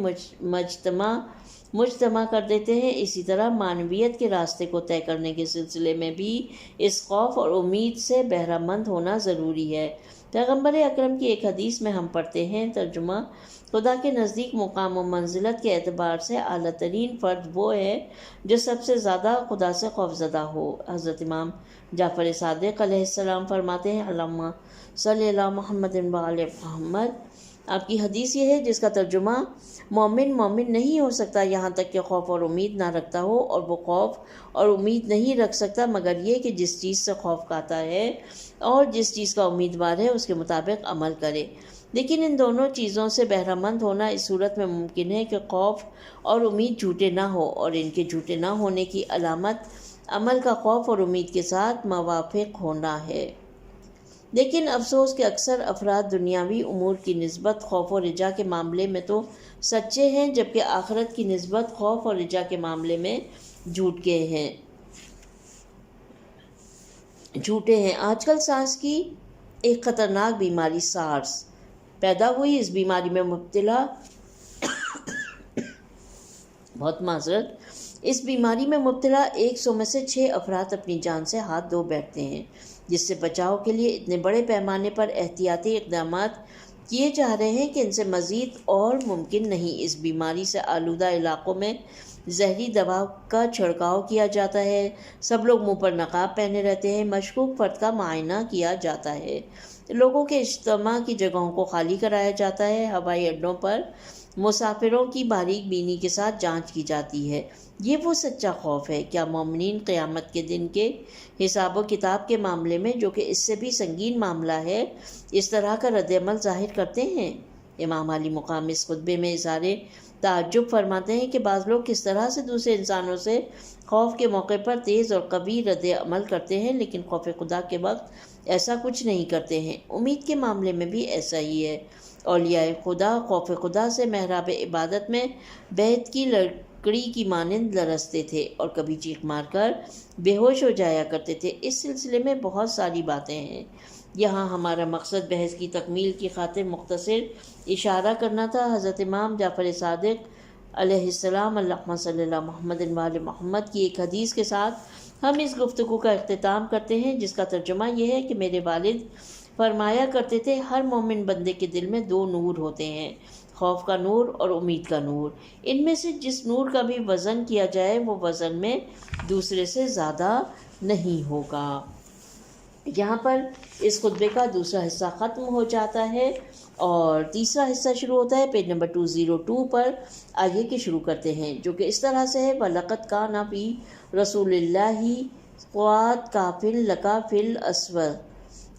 مجتمع کر دیتے ہیں، اسی طرح معنویت کے راستے کو طے کرنے کے سلسلے میں بھی اس خوف اور امید سے بہرہ مند ہونا ضروری ہے۔ پیغمبر اکرم کی ایک حدیث میں ہم پڑھتے ہیں، ترجمہ: خدا کے نزدیک مقام و منزلت کے اعتبار سے اعلیٰ ترین فرد وہ ہے جو سب سے زیادہ خدا سے خوفزدہ ہو۔ حضرت امام جعفر صادق علیہ السلام فرماتے ہیں، اللہم صلی علی محمد و علی محمد۔ آپ کی حدیث یہ ہے جس کا ترجمہ مومن نہیں ہو سکتا یہاں تک کہ خوف اور امید نہ رکھتا ہو، اور وہ خوف اور امید نہیں رکھ سکتا مگر یہ کہ جس چیز سے خوف کھاتا ہے اور جس چیز کا امیدوار ہے اس کے مطابق عمل کرے۔ لیکن ان دونوں چیزوں سے بہرہ مند ہونا اس صورت میں ممکن ہے کہ خوف اور امید جھوٹے نہ ہو، اور ان کے جھوٹے نہ ہونے کی علامت عمل کا خوف اور امید کے ساتھ موافق ہونا ہے۔ لیکن افسوس کہ اکثر افراد دنیاوی امور کی نسبت خوف و رجا کے معاملے میں تو سچے ہیں، جبکہ آخرت کی نسبت خوف اور رجا کے معاملے میں جھوٹے ہیں۔ آج کل سانس کی ایک خطرناک بیماری سارس پیدا ہوئی۔ اس بیماری میں مبتلا اس بیماری میں مبتلا 100 میں سے 6 افراد اپنی جان سے ہاتھ دھو بیٹھتے ہیں، جس سے بچاؤ کے لیے اتنے بڑے پیمانے پر احتیاطی اقدامات کیے جا رہے ہیں کہ ان سے مزید اور ممکن نہیں۔ اس بیماری سے آلودہ علاقوں میں زہری دوا کا چھڑکاؤ کیا جاتا ہے، سب لوگ منہ پر نقاب پہنے رہتے ہیں، مشکوک فرد کا معائنہ کیا جاتا ہے، لوگوں کے اجتماع کی جگہوں کو خالی کرایا جاتا ہے، ہوائی اڈوں پر مسافروں کی باریک بینی کے ساتھ جانچ کی جاتی ہے۔ یہ وہ سچا خوف ہے۔ کیا مومنین قیامت کے دن کے حساب و کتاب کے معاملے میں، جو کہ اس سے بھی سنگین معاملہ ہے، اس طرح کا رد عمل ظاہر کرتے ہیں؟ امام علی مقام اس خطبے میں اظہار تعجب فرماتے ہیں کہ بعض لوگ کس طرح سے دوسرے انسانوں سے خوف کے موقع پر تیز اور قوی رد عمل کرتے ہیں، لیکن خوف خدا کے وقت ایسا کچھ نہیں کرتے ہیں۔ امید کے معاملے میں بھی ایسا ہی ہے۔ اولیاء خدا خوف خدا سے محراب عبادت میں بیت کی لکڑی کی مانند لرزتے تھے اور کبھی چیخ مار کر بے ہوش ہو جایا کرتے تھے۔ اس سلسلے میں بہت ساری باتیں ہیں، یہاں ہمارا مقصد بحث کی تکمیل کی خاطر مختصر اشارہ کرنا تھا۔ حضرت امام جعفر صادق علیہ السلام، اللہم صلی علی محمد و علی محمد کی ایک حدیث کے ساتھ ہم اس گفتگو کا اختتام کرتے ہیں، جس کا ترجمہ یہ ہے کہ میرے والد فرمایا کرتے تھے، ہر مومن بندے کے دل میں 2 نور ہوتے ہیں، خوف کا نور اور امید کا نور۔ ان میں سے جس نور کا بھی وزن کیا جائے وہ وزن میں دوسرے سے زیادہ نہیں ہوگا۔ یہاں پر اس خطبے کا دوسرا حصہ ختم ہو جاتا ہے اور تیسرا حصہ شروع ہوتا ہے پیج نمبر 202 پر۔ آئیے کہ شروع کرتے ہیں، جو کہ اس طرح سے ہے، وَلَقَدْ كَانَ فِي رَسُولِ اللَّهِ قُوَّةٌ كَافٍ لَكَ فِي الْأَسْوَدِ،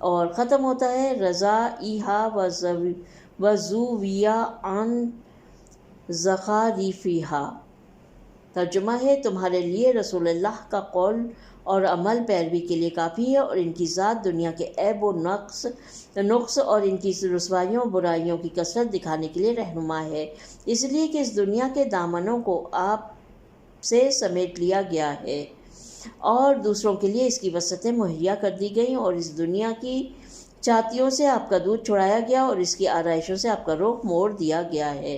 اور ختم ہوتا ہے رَزَائِهَا وَزُوِّيَ عَنْ زَخَارِفِهَا۔ ترجمہ ہے، تمہارے لیے رسول اللہ کا قول اور عمل پیروی کے لیے کافی ہے، اور ان کی ذات دنیا کے عیب و نقص اور ان کی رسوائیوں و برائیوں کی کثرت دکھانے کے لیے رہنما ہے، اس لیے کہ اس دنیا کے دامنوں کو آپ سے سمیٹ لیا گیا ہے اور دوسروں کے لیے اس کی وسعتیں مہیا کر دی گئیں، اور اس دنیا کی چاتیوں سے آپ کا دودھ چھڑایا گیا اور اس کی آرائشوں سے آپ کا رخ موڑ دیا گیا ہے۔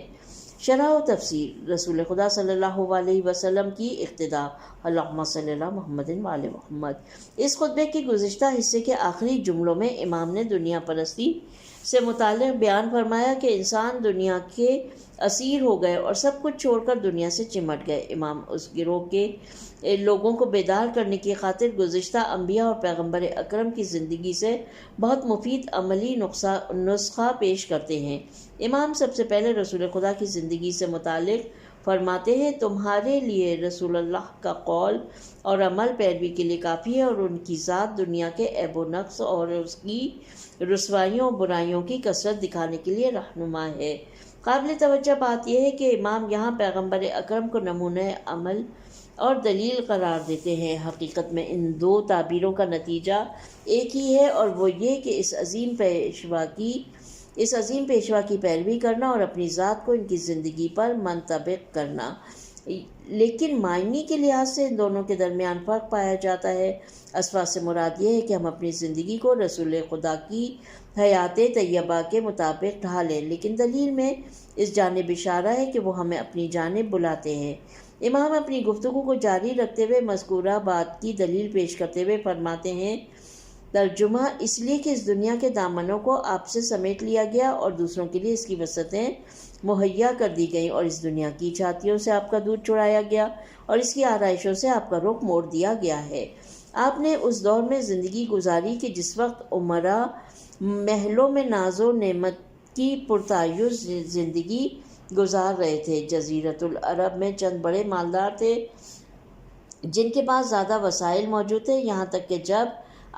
شرح و تفسیر رسول خدا صلی اللہ علیہ وسلم کی اقتداء، اللہم صلی اللہ محمد وعلی محمد۔ اس خطبے کے گزشتہ حصے کے آخری جملوں میں امام نے دنیا پرستی سے متعلق بیان فرمایا کہ انسان دنیا کے اسیر ہو گئے اور سب کچھ چھوڑ کر دنیا سے چمٹ گئے۔ امام اس گروہ کے لوگوں کو بیدار کرنے کی خاطر گزشتہ انبیاء اور پیغمبر اکرم کی زندگی سے بہت مفید عملی نسخہ پیش کرتے ہیں۔ امام سب سے پہلے رسول خدا کی زندگی سے متعلق فرماتے ہیں، تمہارے لیے رسول اللہ کا قول اور عمل پیروی کے لیے کافی ہے، اور ان کی ذات دنیا کے عیب و نقص اور اس کی رسوائیوں اور برائیوں کی کثرت دکھانے کے لیے رہنما ہے۔ قابل توجہ بات یہ ہے کہ امام یہاں پیغمبر اکرم کو نمونہ عمل اور دلیل قرار دیتے ہیں۔ حقیقت میں ان دو تعبیروں کا نتیجہ ایک ہی ہے، اور وہ یہ کہ اس عظیم پیشوا کی پیروی کرنا اور اپنی ذات کو ان کی زندگی پر منطبق کرنا۔ لیکن معنی کے لحاظ سے ان دونوں کے درمیان فرق پایا جاتا ہے۔ اسفا سے مراد یہ ہے کہ ہم اپنی زندگی کو رسول خدا کی حیات طیبہ کے مطابق ڈھالیں، لیکن دلیل میں اس جانب اشارہ ہے کہ وہ ہمیں اپنی جانب بلاتے ہیں۔ امام اپنی گفتگو کو جاری رکھتے ہوئے مذکورہ بات کی دلیل پیش کرتے ہوئے فرماتے ہیں، ترجمہ، اس لیے کہ اس دنیا کے دامنوں کو آپ سے سمیٹ لیا گیا اور دوسروں کے لیے اس کی وسعتیں مہیا کر دی گئیں، اور اس دنیا کی چھاتیوں سے آپ کا دودھ چھڑایا گیا اور اس کی آرائشوں سے آپ کا رخ موڑ دیا گیا ہے۔ آپ نے اس دور میں زندگی گزاری کہ جس وقت عمرا محلوں میں ناز و نعمت کی پرتعیش زندگی گزار رہے تھے۔ جزیرۃ العرب میں چند بڑے مالدار تھے جن کے پاس زیادہ وسائل موجود تھے، یہاں تک کہ جب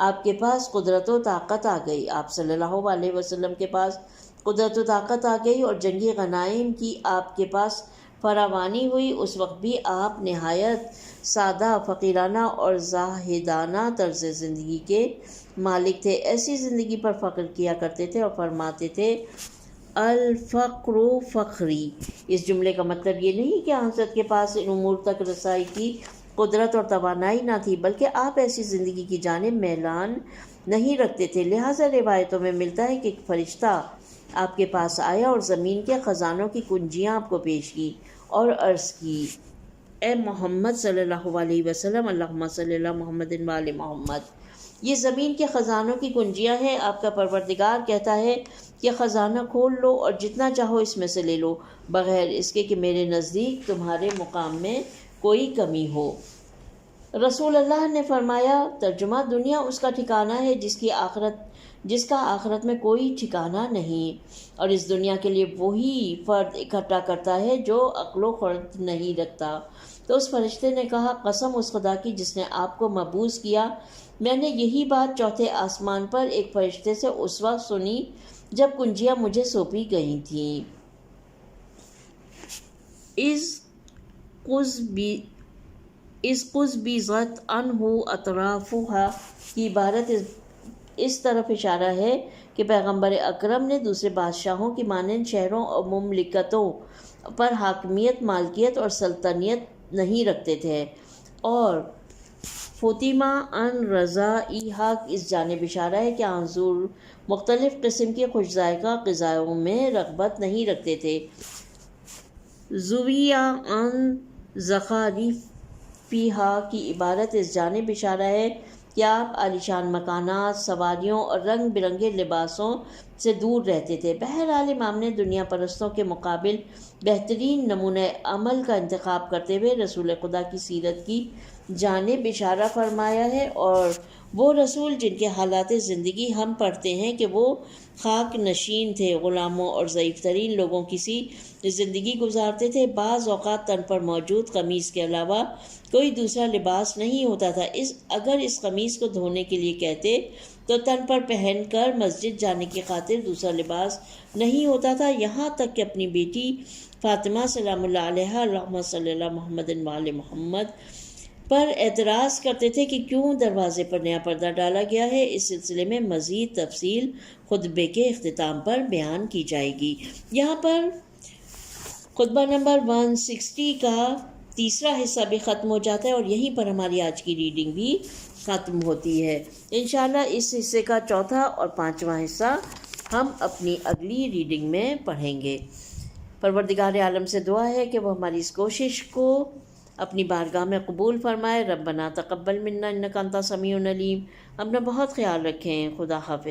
آپ کے پاس قدرت و طاقت آ گئی، آپ صلی اللہ علیہ وسلم کے پاس قدرت و طاقت آ گئی اور جنگی غنائم کی آپ کے پاس فراوانی ہوئی، اس وقت بھی آپ نہایت سادہ، فقیرانہ اور زاہدانہ طرز زندگی کے مالک تھے۔ ایسی زندگی پر فخر کیا کرتے تھے اور فرماتے تھے، الفقر فخری۔ اس جملے کا مطلب یہ نہیں کہ حضرت کے پاس ان امور تک رسائی کی قدرت اور توانائی نہ تھی، بلکہ آپ ایسی زندگی کی جانب میلان نہیں رکھتے تھے۔ لہٰذا روایتوں میں ملتا ہے کہ ایک فرشتہ آپ کے پاس آیا اور زمین کے خزانوں کی کنجیاں آپ کو پیش کی اور عرض کی، اے محمد صلی اللہ علیہ وسلم، اللہم صلی اللہ محمد وعلی محمد، یہ زمین کے خزانوں کی کنجیاں ہیں۔ آپ کا پروردگار کہتا ہے کہ خزانہ کھول لو اور جتنا چاہو اس میں سے لے لو، بغیر اس کے کہ میرے نزدیک تمہارے مقام میں کوئی کمی ہو۔ رسول اللہ نے فرمایا، ترجمہ، دنیا اس کا ٹھکانہ ہے جس کا آخرت میں کوئی ٹھکانہ نہیں، اور اس دنیا کے لیے وہی فرد اکٹھا کرتا ہے جو عقل و خرد نہیں رکھتا۔ تو اس فرشتے نے کہا، قسم اس خدا کی جس نے آپ کو مبعوث کیا، میں نے یہی بات چوتھے آسمان پر ایک فرشتے سے اس وقت سنی جب کنجیاں مجھے سونپی گئی تھیں۔ اِذْ قُزْبِزَتْ عَنْهُ أَطْرَافُهَا کی عبارت اس طرف اشارہ ہے کہ پیغمبر اکرم نے دوسرے بادشاہوں کی مانند شہروں اور مملکتوں پر حاکمیت، مالکیت اور سلطنت نہیں رکھتے تھے، اور فاطمہ ان رضائیہا اس جانب اشارہ ہے کہ حضور مختلف قسم کی خوش ذائقہ غذاؤں میں رغبت نہیں رکھتے تھے۔ زویہ ان زخارفیہا کی عبارت اس جانب اشارہ ہے کہ آپ عالیشان مکانات، سواریوں اور رنگ برنگے لباسوں سے دور رہتے تھے۔ بہرحال امام نے دنیا پرستوں کے مقابل بہترین نمونہ عمل کا انتخاب کرتے ہوئے رسول خدا کی سیرت کی جانب اشارہ فرمایا ہے، اور وہ رسول جن کے حالات زندگی ہم پڑھتے ہیں کہ وہ خاک نشین تھے، غلاموں اور ضعیف ترین لوگوں کی سی زندگی گزارتے تھے۔ بعض اوقات تن پر موجود قمیص کے علاوہ کوئی دوسرا لباس نہیں ہوتا تھا۔ اگر اس قمیص کو دھونے کے لیے کہتے تو تن پر پہن کر مسجد جانے کی خاطر دوسرا لباس نہیں ہوتا تھا، یہاں تک کہ اپنی بیٹی فاطمہ سلام اللہ علیہا، اللہم صلی اللہ محمد وعلی محمد، پر اعتراض کرتے تھے کہ کیوں دروازے پر نیا پردہ ڈالا گیا ہے۔ اس سلسلے میں مزید تفصیل خطبے کے اختتام پر بیان کی جائے گی۔ یہاں پر خطبہ نمبر 160 کا تیسرا حصہ بھی ختم ہو جاتا ہے اور یہیں پر ہماری آج کی ریڈنگ بھی ختم ہوتی ہے۔ انشاءاللہ اس حصے کا چوتھا اور پانچواں حصہ ہم اپنی اگلی ریڈنگ میں پڑھیں گے۔ پروردگار عالم سے دعا ہے کہ وہ ہماری اس کوشش کو اپنی بارگاہ میں قبول فرمائے۔ ربنا تقبل منا انک انت السمیع العلیم۔ اپنا بہت خیال رکھیں۔ خدا حافظ۔